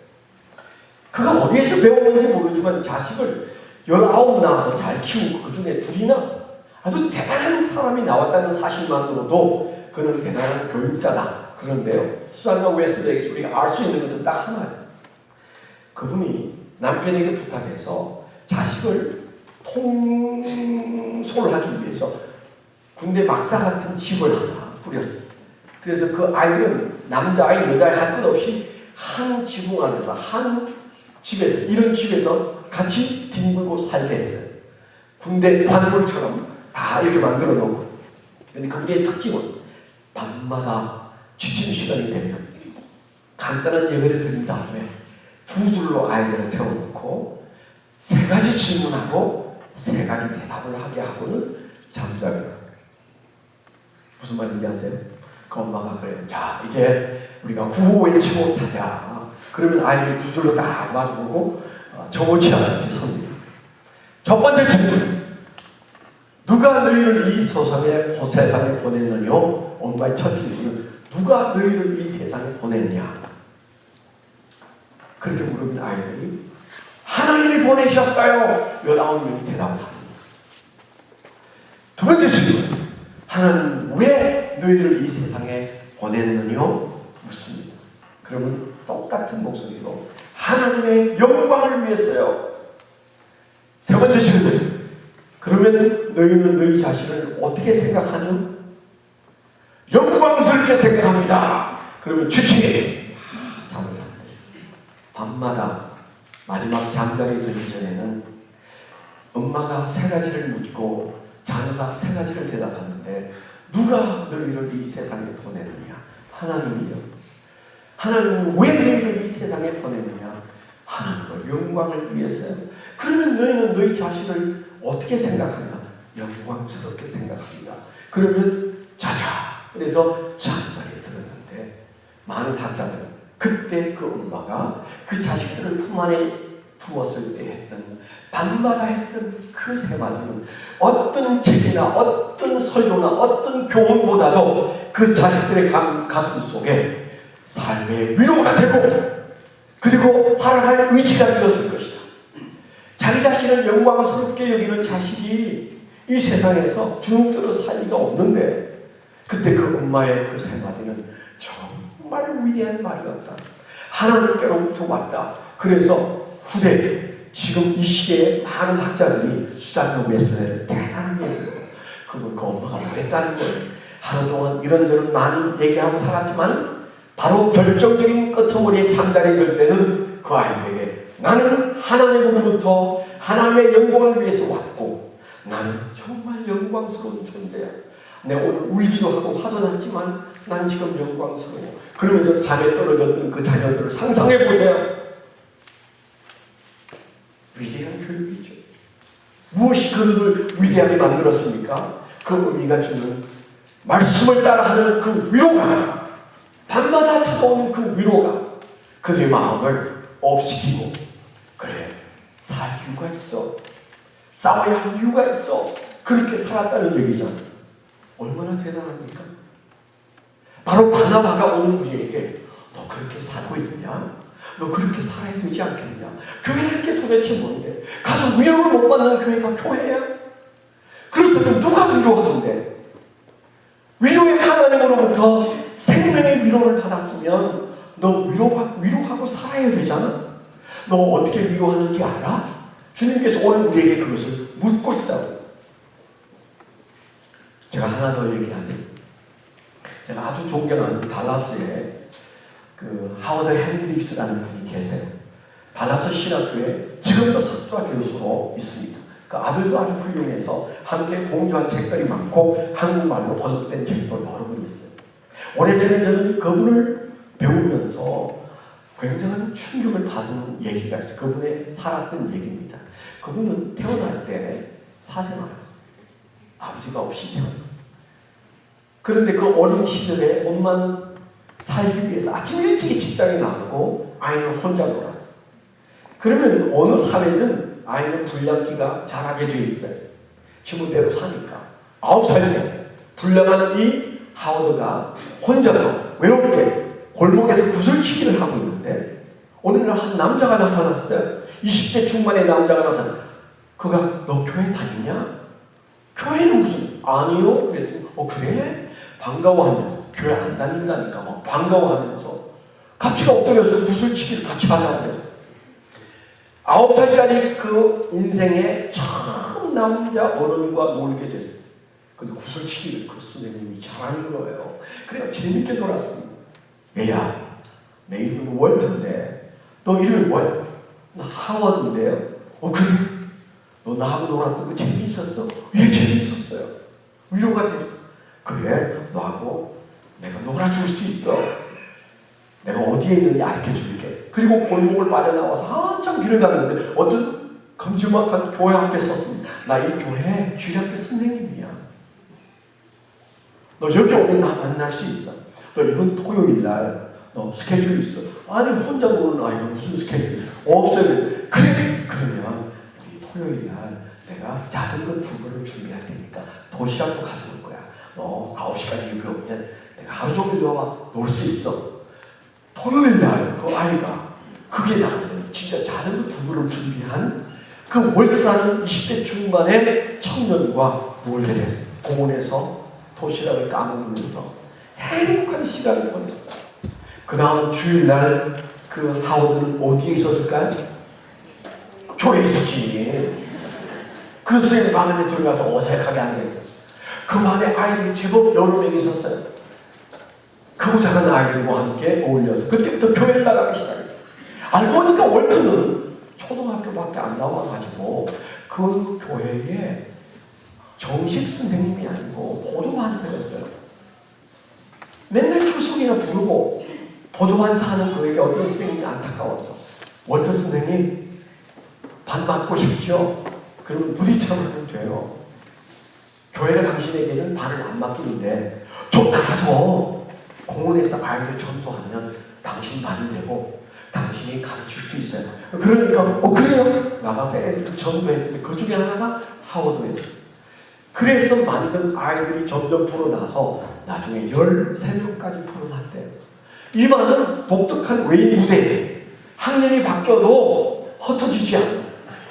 그가 어디에서 배웠는지 모르지만 자식을 19 낳아서 잘 키우고 그 중에 둘이나 아주 대단한 사람이 나왔다는 사실만으로도 그는 대단한 교육자다. 그런데요, 수잔나 웨슬레에게서 우리가 알 수 있는 것은 딱 하나예요. 그분이 남편에게 부탁해서 자식을 통솔하기 위해서 군대 막사 같은 집을 하나 뿌렸어요. 그래서 그 아이는 남자아이 여자아이 할 것 없이 한 지붕 안에서 한 집에서 이런 집에서 같이 뒹굴고 살게 했어요. 군대 관물처럼 다 이렇게 만들어 놓고. 근데 그분의 특징은 밤마다 취침 시간이 되면 간단한 예배를 드린 다음에 두 줄로 아이들을 세워놓고 세 가지 질문하고 세 가지 대답을 하게 하고는 잠자게 했어요. 무슨 말인지 아세요? 그 엄마가 그래요. 자, 이제 우리가 구호 외치고 자자. 그러면 아이들 두 줄로 딱 마주보고 정오치 않듯이 섭니다. 첫 번째 질문. 누가 너희를 이 세상에 보냈느냐? 엄마의 첫 질문은 누가 너희를 이 세상에 보냈냐? 그렇게 물으면 아이들이 하나님이 보내셨어요. 19명이 대답을 합니다. 두 번째 질문. 하나님 왜 너희를 이 세상에 보냈느냐? 묻습니다. 그러면 똑같은 목소리로 하나님의 영광을 위해서요. 세 번째 질문. 그러면 너희는 너희 자신을 어떻게 생각하냐? 영광스럽게 생각합니다. 그러면 주치 잠을 잡니다. 밤마다 마지막 잠자리에 들기 전에는 엄마가 세 가지를 묻고 자녀가 세 가지를 대답하는데 누가 너희를 이 세상에 보내느냐? 하나님이요. 하나님은 왜 너희를 이 세상에 보내느냐? 하나님의 영광을 위해서요. 그러면 너희는 너희 자신을 어떻게 생각하냐? 영광스럽게 생각합니다. 그러면 자자. 그래서 잠자리에 들었는데 많은 학자들은 그때 그 엄마가 그 자식들을 품 안에 품었을 때 했던 밤마다 했던 그 세 마디는 어떤 책이나 어떤 설교나 어떤 교훈보다도 그 자식들의 가슴 속에 삶의 위로가 되고 그리고 살아갈 의지가 되었을 것이다. 자기 자신을 영광스럽게 여기는 자식이 이 세상에서 주눅들어 살 리가 없는데 그때 그 엄마의 그 세 마디는 정말 위대한 말이었다. 하나님께로부터 왔다. 그래서 후대 지금 이 시대에 많은 학자들이 수잔나 웨슬레를 대단하게 해요. 그 엄마가 뭐 했다는 거예요. 하루 동안 이런저런 많은 얘기하고 살았지만 바로 결정적인 끄트머리에 잠자리에 들 때는 그 아이들에게 나는 하나님으로부터 하나님의 영광을 위해서 왔고 나는 정말 영광스러운 존재야. 내가 오늘 울기도 하고 화도 났지만 난 지금 영광스러워. 그러면서 잠에 떨어졌던 그 자녀들을 상상해 보세요. 위대한 교육이죠. 무엇이 그들을 위대하게 만들었습니까? 그 의미가 주는 말씀을 따라하는 그 위로가, 밤마다 찾아오는 그 위로가 그들의 마음을 업시키고 그래, 살 이유가 있어. 싸워야 할 이유가 있어. 그렇게 살았다는 얘기잖아. 얼마나 대단합니까? 바로 바나바가 오는 우리에게 너 그렇게 살고 있냐? 너 그렇게 살아야 되지 않겠냐? 교회할 게 도대체 뭔데? 가서 위로를 못 받는 교회가 교회야? 그렇다면 누가 위로하는데? 위로의 하나님으로부터 생명의 위로를 받았으면 너 위로하고 살아야 되잖아? 너 어떻게 위로하는지 알아? 주님께서 오늘 우리에게 그것을 묻고 있다고. 제가 하나 더 얘기하면 제가 아주 존경하는 달라스에 그 하워드 핸드릭스라는 분이 계세요. 달라스 신학교에 지금도 석좌 교수로 있습니다. 그 아들도 아주 훌륭해서 함께 공조한 책들이 많고 한국말로 번역된 책도 여러 권 있어요. 오래전에 저는 그분을 배우면서 굉장한 충격을 받은 얘기가 있어요. 그분의 살았던 얘기입니다. 그분은 태어날 때 사생아였어요. 아버지가 없이 태어났어요. 그런데 그 어린 시절에 엄마는 살기 위해서 아침 일찍 직장에 나갔고 아이는 혼자 놀았어요. 그러면 어느 사회든 아이는 불량기가 자라게 돼 있어요. 지금대로 사니까. 9살이면 불량한 이 하워드가 혼자서 외롭게 골목에서 구슬치기를 하고 있는데 어느 날 한 남자가 나타났어요. 20대 중반의 남자가 나타났어요. 그가 너 교회 다니냐? 교회는 무슨? 아니요. 그랬더니 그래? 반가워하면서 교회 안 다닌다니까 막 반가워하면서 같이가 엎드려서 구슬치기를 같이 하자고 그래서 9살짜리 그 인생의 처음 남자 어른과 놀게 됐어요. 근데 구슬치기를 그 선생님이 잘하는 거예요. 그래요. 재밌게 놀았습니다. 얘야, 내 이름은 월터인데 너 이름이 뭐야? 나 하워드인데요. 그래? 너 나하고 놀았던 거 재미있었어? 예, 재미있었어요. 위로가 됐어. 그래, 너하고 내가 놀아줄 수 있어. 내가 어디에 있는지 알려줄게. 그리고 골목을 빠져나와서 한참 길을 갔는데 어떤 큼지막한 교회 앞에 섰습니다. 나 이 교회 주일학교 선생님이야. 너 여기 오면 나 만날 수 있어. 너 이번 토요일 날 너 스케줄 있어. 아니 혼자 노는 아이가 무슨 스케줄 없어요. 그래, 그러면 우리 토요일 날 내가 자전거 2번을 준비할 테니까 도시락도 가져올 거야. 너 9시까지 여기 오면 내가 하루 종일 너와 놀 수 있어. 토요일 날 그 아이가 그게 나갔더니 진짜 자전거 2번을 준비한 그 월트라는 20대 중반의 청년과 놀게 됐어요. 공원에서 도시락을 까먹으면서 행복한 시간을 보냈어요. 그 다음 주일날 그 하워드는 어디에 있었을까요? 교회에 있었지. 그 선생님 방 안에 들어가서 어색하게 앉아있었어요. 그 방에 아이들이 제법 여러 명이 있었어요. 크고 작은 아이들과 함께 어울려서 그때부터 교회를 나가기 시작했어요. 알고 보니까 월트는 초등학교밖에 안 나와가지고 그 교회에 정식 선생님이 아니고 보조반사였어요. 맨날 출석이나 부르고 보조반사 하는 그에게 어떤 선생님이 안타까워서 월터 선생님 반 맡고 싶죠? 그러면 부딪혀면 돼요. 교회가 당신에게는 반을 안 맡기는데 좀 나가서 공원에서 아이들 전도하면 당신 반이 되고 당신이 가르칠 수 있어요. 그러니까 그래요? 나가서 애들 전도했는데 그 중에 하나가 하워드였어요. 그래서 만든 아이들이 점점 불어나서 나중에 13명까지 불어났대요. 이 반은 독특한 외인 무대에 학년이 바뀌어도 흩어지지 않아요.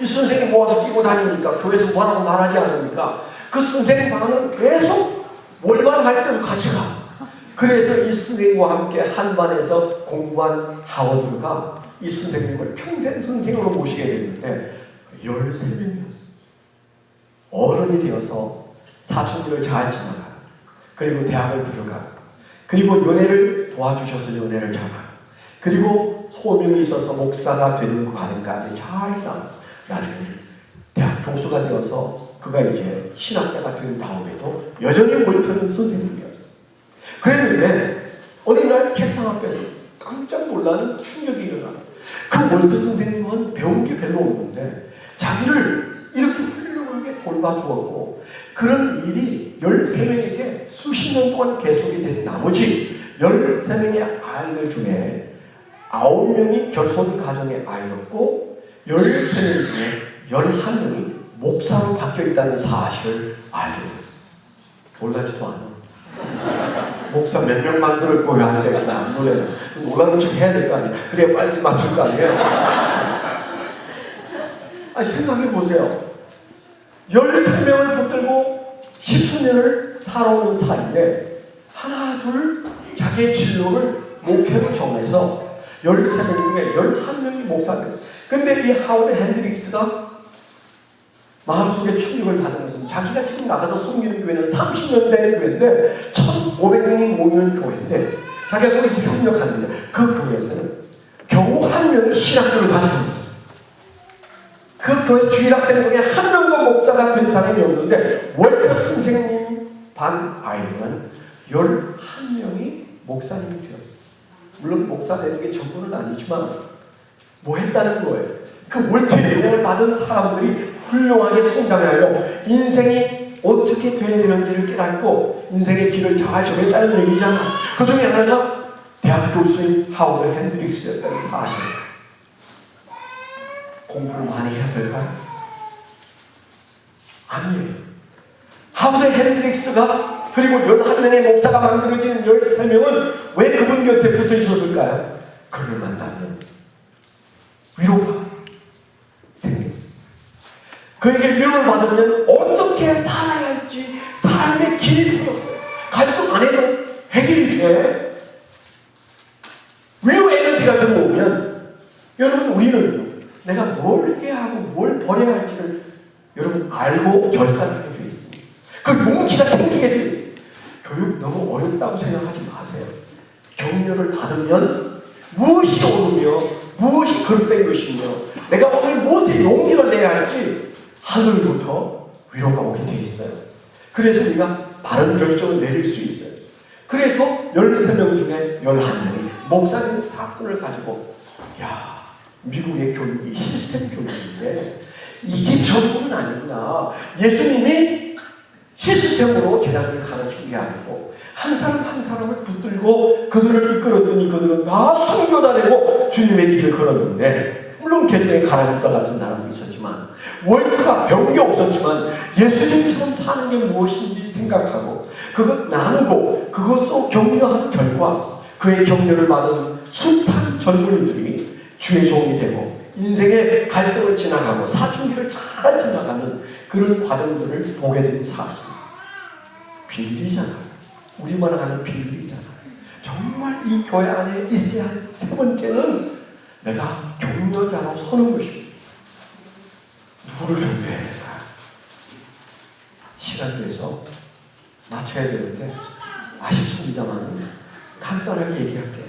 이 선생님 모아서 끼고 다니니까 교회에서 뭐라고 말하지 않으니까 그 선생님 반은 계속 월반 할 때도 같이 가. 그래서 이 선생님과 함께 한 반에서 공부한 하워드가 이 선생님을 평생 선생으로 모시게 됐는데 13명이었어요. 어른이 되어서 사춘기를 잘 지나가. 그리고 대학을 들어가. 그리고 연애를 도와주셔서 연애를 잘하고. 그리고 소명이 있어서 목사가 되는 그 과정까지 잘 지나갔어요. 나중에 대학 교수가 되어서 그가 이제 신학자가 된 다음에도 여전히 월트는 선생님이었어요. 그랬는데 어느 날 책상 앞에서 깜짝 놀라는 충격이 일어나요. 그 월트 선생님은 배운 게 별로 없는데 자기를 이렇게 훌륭하게 돌봐주었고 그런 일이 13명에게 수십 년 동안 계속이 된 나머지 13명의 아이들 중에 9명이 결손 가정의 아이였고 13명 중에 11명이 목사로 바뀌어있다는 사실을 알게 됐어요. 놀라지도 않아. 목사 몇 명 만들 거야 안 되겠나 안 놀래요. 놀라는 척 해야 될 거 아니에요. 그래야 빨리 맞출 거 아니에요. 생각해 보세요. 13명을 붙들고 10수년을 살아오는 사이에 하나 둘 자기의 진로를 목회로 정해서 13명 중에 11명이 목사가 됐어요. 근데 이 하워드 핸드릭스가 마음속에 충격을 받은 것은 자기가 지금 나가서 섬기는 교회는 30년 된 교회인데 1,500명이 모이는 교회인데 자기가 거기서 협력하는데 그 교회에서는 겨우 한 명이 신학교를 다니고 있어요. 그 교회 주일학생 중에 한 명도 목사가 된 사람이 없는데 월터 선생님 반 아이들은 11명이 목사님이 되었어요. 물론 목사 되는 게 전부는 아니지만 뭐 했다는 거예요. 그 월터의 영향을 받은 사람들이 훌륭하게 성장하여 인생이 어떻게 돼야 되는지를 깨닫고 인생의 길을 잘 정했다는 얘기잖아. 그 중에 하나가 대학 교수인 하워드 핸드릭스였다는 사실. 공부를 많이 해야 될까요? 아니에요. 하워드 핸드릭스가 그리고 11명의 목사가 만들어진 13명은 왜 그분 곁에 붙어 있었을까요? 그를 만나면 위로가 생겼어요. 그에게 위로를 받으면 어떻게 살아야 할지 삶의 길이 보였어요. 갈등 안 해도 해결이 돼. 위로 에너지가 들어오면 여러분 우리는 내가 뭘 해야 하고 뭘 버려야 할지를 여러분 알고 결단하게 되어 있습니다. 그 용기가 생기게 되어 있어요. 교육 너무 어렵다고 생각하지 마세요. 격려를 받으면 무엇이 오르며 무엇이 거듭된 것이며 내가 오늘 무엇에 용기를 내야 할지 하늘부터 위로가 오게 되어 있어요. 그래서 우리가 바른 결정을 내릴 수 있어요. 그래서 13명 중에 11명이 목사님 사건을 가지고 야 미국의 교육이 시스템 교육인데 이게 전부는 아니구나. 예수님이 시스템으로 제자들을 가르치는 게 아니고 한 사람 한 사람을 붙들고 그들을 이끌었더니 그들은 다 순교자 되고 주님의 길을 걸었는데 물론 개중에 가라앉과 같은 사람도 있었지만 월트가 배운 게 없었지만 예수님처럼 사는 게 무엇인지 생각하고 그것 나누고 그것으로 격려한 결과 그의 격려를 받은 숱한 젊은이들이 주의 종이 되고 인생의 갈등을 지나가고 사춘기를 잘 지나가는 그런 과정들을 보게 된 사실. 비밀이잖아요. 우리만 아는 비밀이잖아요. 정말 이 교회 안에 있어야 할 세 번째는 내가 격려자로 서는 것입니다. 누구를 격려해야 될까? 시간 내서 맞춰야 되는데 아쉽습니다만 간단하게 얘기할게요.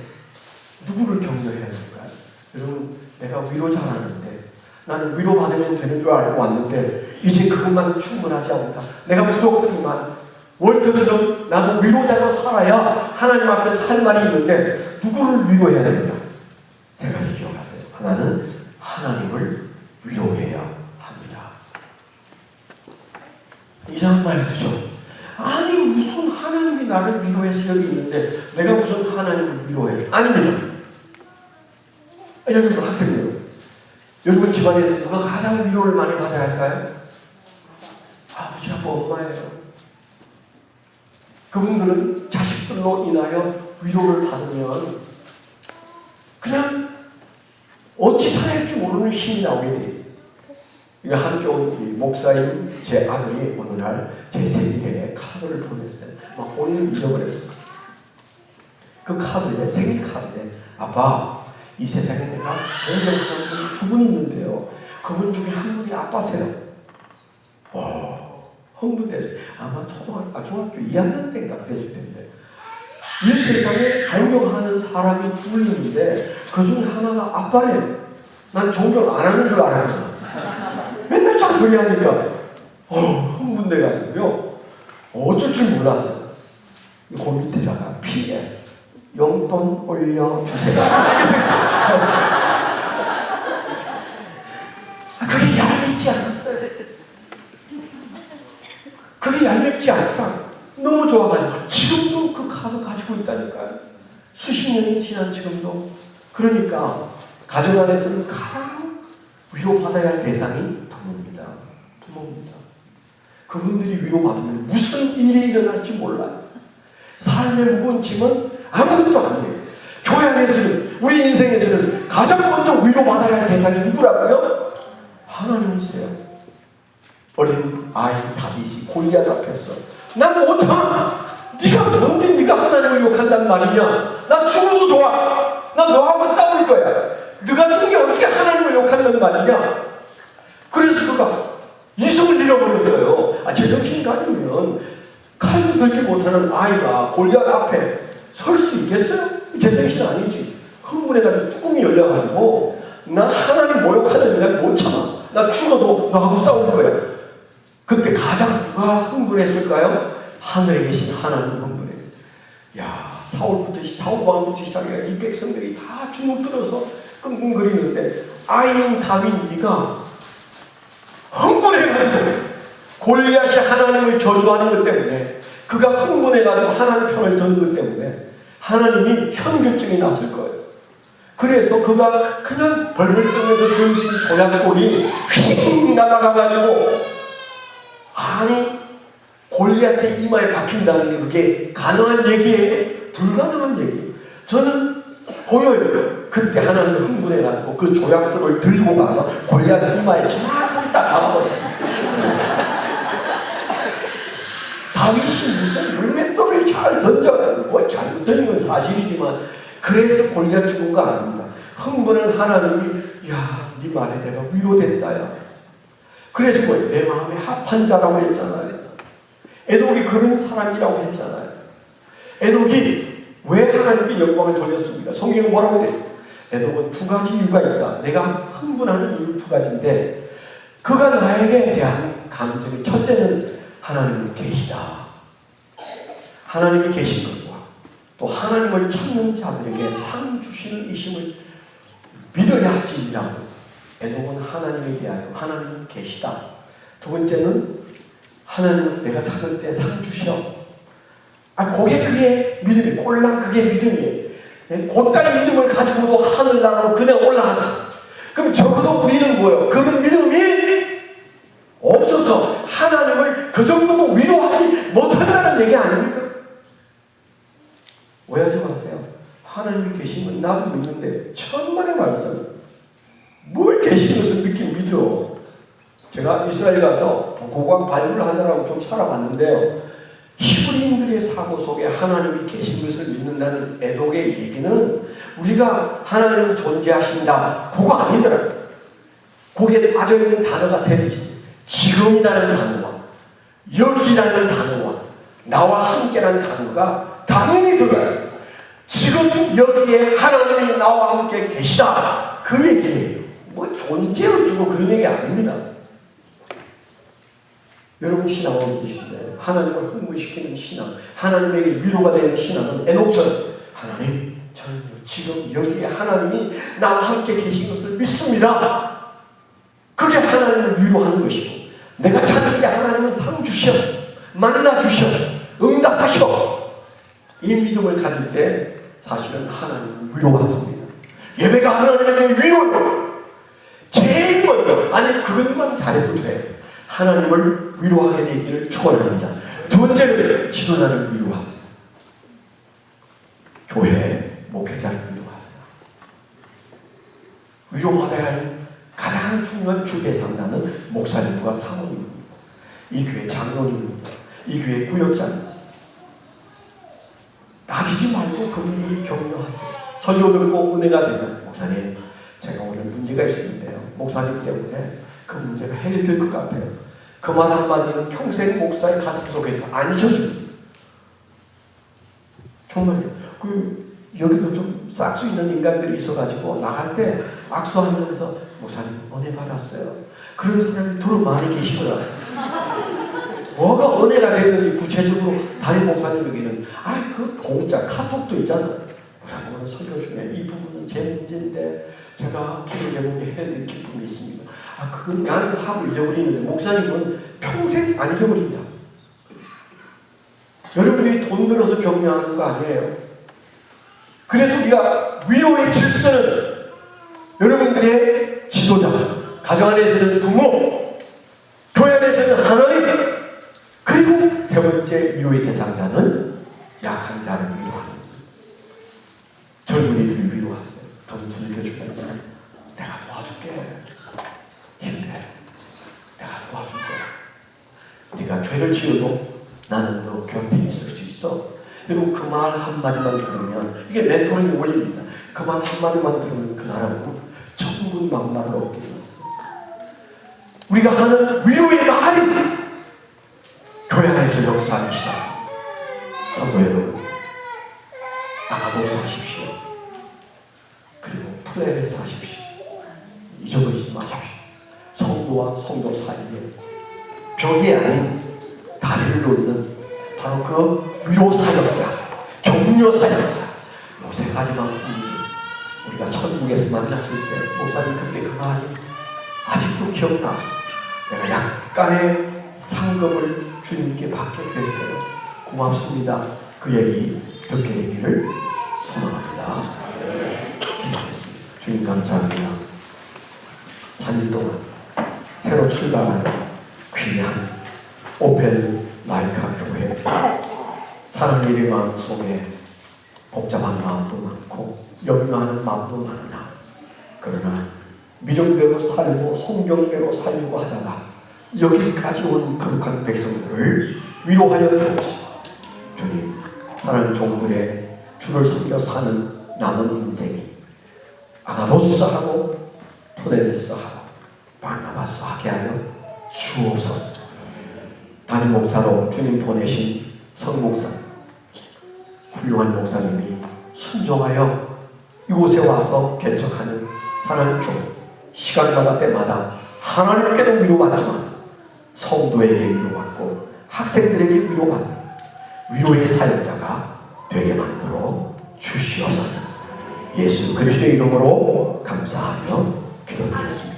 누구를 격려해야 될까요? 여러분 내가 위로 잘하는데 나는 위로받으면 되는 줄 알고 왔는데 이제 그것만 충분하지 않다. 내가 부족하지만 월터처럼 나도 위로자로 살아야 하나님 앞에서 할 말이 있는데 누구를 위로해야 되느냐? 세 가지 기억하세요. 하나는 하나님을 위로해야 합니다. 이상한 말 해두죠. 아니 무슨 하나님이 나를 위로해서 여기 있는데 내가 무슨 하나님을 위로해? 아닙니다. 여러분 학생들, 여러분 집안에서 누가 가장 위로를 많이 받아야 할까요? 아버지하고 엄마예요. 그분들은 자식들로 인하여 위로를 받으면 그냥 어찌 살아야 할지 모르는 힘이 나오게 되어 있어요. 이거 한쪽 목사인 제 아들이 어느 날 제 생일에 카드를 보냈어요. 막 본인을 잊어버렸어요. 그 카드에 생일 카드에 아빠 이 세상에 내가 제일 좋아하는 분이 두 분 있는데요. 그분 중에 한 분이 아빠세요. 흥분됐어요. 아마 중학교 2학년 때인가 그랬을 텐데 이 세상에 존경하는 사람이 둘 있는데 그 중에 하나가 아빠래요. 난 존경 안 하는 줄 알았거든. 맨날 짝소리 하니까 흥분돼가지고요. 어쩔 줄 몰랐어요. 그 밑에다가 PS 용돈 올려주세요. 그게 얄밉지 않았어요. 그게 얄밉지 않더라. 너무 좋아가지고 지금도 그 카드 가지고 있다니까요. 수십 년이 지난 지금도. 그러니까 가정 안에서는 가장 위로받아야 할 대상이 부모입니다. 부모입니다. 그분들이 위로받으면 무슨 일이 일어날지 몰라요. 삶의 무거운 짐은 아무것도 아니에요. 교회 안에서는 우리 인생에서는 가장 먼저 위로받아야 할 대상이 누구라고요? 하나님이세요. 어린 아이 다윗이 골리앗 앞에서 난 못함. 네가 뭔데 네가 하나님을 욕한단 말이냐? 나 죽어도 좋아. 나 너하고 싸울 거야. 너 같은 게 어떻게 하나님을 욕한단 말이냐? 그래서 그가 이성을 잃어버렸어요. 제정신 가지면 칼도 들지 못하는 아이가 골리앗 앞에 설 수 있겠어요? 제정신 아니지. 흥분해가지고 뚜껑이 열려가지고 나 하나님 모욕하는 내가 못 참아. 나 죽어도 너하고 싸울 거야. 그때 가장 누가 흥분했을까요? 하늘에 계신 하나님 흥분했어요. 야, 사울왕부터 시작해 이 백성들이 다 주눅 들어서 끙끙거리는데 아이인 다윗이가 흥분해가지고 골리앗이 하나님을 저주하는 것 때문에, 그가 흥분해가지고 하나님 편을 든 것 때문에 하나님이 현교증이 났을 거예요. 그래서 그가 그냥 벌벌 떨면서 던진 조약돌이 휙 날아가가지고, 아니 골리앗의 이마에 박힌다는 게 그게 가능한 얘기예요? 불가능한 얘기예요. 저는 보여요. 그때 하나님 흥분해가지고 그 조약돌을 들고 가서 골리앗 이마에 정확하게 딱 박아버렸어요. 다윗이 무슨 물맷돌을 잘 던져가지고, 뭐 잘못 던진 건 사실이지만 그래서 골리앗 죽은 거 아닙니다. 흥분은 하나님이, 야, 네 말에 내가 위로됐다, 야. 그래서 뭐 내 마음에 합한 자라고 했잖아요. 에녹이 그런 사람이라고 했잖아요. 에녹이 왜 하나님께 영광을 돌렸습니까? 성경은 뭐라고 했어요? 에녹은 두 가지 이유가 있다. 내가 흥분하는 이유 두 가지인데, 그가 나에게 대한 감정이, 첫째는 하나님이 계시다. 하나님이 계신 것과 또 하나님을 찾는 자들에게 상 주시는 이심을 믿어야 할 진리라고 했어요. 에녹은 하나님에 대하여 하나님은 계시다. 두 번째는 하나님은 내가 찾을 때 상 주시오. 그게 그의 믿음이, 꼴랑 그게 믿음이에요. 곧다리 믿음을 가지고도 하늘나라로 그냥 올라갔어. 그럼 적어도 우리는 뭐예요? 그런 믿음이 없어서 하나님을 그 정도도 위로하지 못한다는 얘기 아닙니까? 오해하지 마세요. 하나님이 계신 건 나도 믿는데, 천만의 말씀. 뭘 계신 것을 믿긴 믿어. 제가 이스라엘 가서 고관 발굴을 하느라고 좀 살아봤는데요. 히브리인들의 사고 속에 하나님이 계신 것을 믿는다는 에녹의 얘기는 우리가 하나님은 존재하신다, 그거 아니더라고요. 거기에 빠져있는 단어가 세 개 있어요. 지금이라는 단어와 여기라는 단어와 나와 함께라는 단어가 당연히 들어가 있어요. 지금 여기에 하나님이 나와 함께 계시다, 그 얘기예요. 뭐 존재 어쩌고 그런 얘기 아닙니다. 여러분 신앙은 계신데 하나님을 흥분시키는 신앙, 하나님에게 위로가 되는 신앙은 에녹처럼, 하나님 저는 지금 여기에 하나님이 나와 함께 계신 것을 믿습니다. 그게 하나님을 위로하는 것이고, 내가 찾을 때 하나님은 상 주셔, 만나 주셔, 응답하셔. 이 믿음을 가질 때 사실은 하나님은 위로받습니다. 예배가 하나님에게 위로요. 제일 먼저, 아니 그것만 잘해도 돼. 하나님을 위로하게 되기를 축원합니다. 두 번째는 지도자를 위로하세요. 교회 목회자를 위로하세요. 위로받아야 할 가장 중요한 주배상자는 목사님과 사모님입니다. 이 교회 장로님입니다. 이 교회 구역장입니다. 나지지 말고 그분을 격려하세요. 설교 듣고 은혜가 되면, 목사님 제가 오늘 문제가 있었는데요, 목사님 때문에 그 문제가 해결될 것 같아요. 그 말 한마디는 평생 목사의 가슴 속에서 안 잊혀집니다. 정말요. 여기도 좀 싹수 있는 인간들이 있어가지고 나갈 때 악수하면서 목사님 은혜 받았어요. 그런 사람이 두루 많이 계시더라. 뭐가 은혜가 됐는지 구체적으로 담임 목사님에게는 그 공짜 카톡도 있잖아. 목사님 오늘 설교 중에 이 부분은 제 문제인데 제가 기도 제목에 해야 될 기쁨이 있습니다. 그건 나는 하고 잊어버리는데 목사님은 평생 안 잊어버립니다. 여러분들이 돈 들어서 격려하는 거 아니에요. 그래서 우리가 위로의 질서는 여러분들의 지도자, 가정 안에서는 부모, 교회 안에서는 하나님, 그리고 세 번째 위로의 대상자는 약한 자를 위로하는, 젊은이들을 위로하세요. 돈 즐겨주면 내가 도와줄게. 힘내. 내가 도와줄 거야. 네가 죄를 지어도 나는 너 곁에 있을 수 있어. 그리고 그 말 한마디만 들으면, 이게 멘토링의 원리입니다. 그 말 한마디만 들으면 그 사람은 천군만마를 얻게 되었어요. 우리가 하는 위로의 말이 교회 안에서 역사하시다. 성도 여러분, 나가도 사십시오. 그리고 플랜에 사십시오. 잊어버리지 마십시오. 성도와 성도 사이에 벽이 아닌 다리를 놓는 바로 그 위로 사역자, 격려 사역자, 요 세 가지만큼 우리가 천국에서 만났을 때 목사님 그때 그 말이 아직도 기억나. 내가 약간의 상급을 주님께 받게 됐어요. 고맙습니다. 그 얘기 듣게 되기를 소망합니다. 기도하겠습니다. 주님 감사합니다. 3일 동안 새로 출발하는 귀한 오펜 라이카 교회, 사랑의 마음 속에 복잡한 마음도 많고 염려하는 마음도 많으나 그러나 믿음대로 살고 성경대로 살려고 하다가 여기까지 온 거룩한 백성들을 위로하여 주옵시고, 주님 사랑하는 종들의 주를 섬겨 사는 남은 인생이 아가로스하고 토레베스하고 바나바스 하게 하여 주옵소서. 담임 목사로 주님 보내신 성목사, 훌륭한 목사님이 순종하여 이곳에 와서 개척하는 사랑하는 종, 시간마다 때마다 하나님께도 위로받지만 성도에게 위로받고 학생들에게 위로받고 위로의 사역자가 되게 만들어 주시옵소서. 예수 그리스도의 이름으로 감사하며 기도드렸습니다.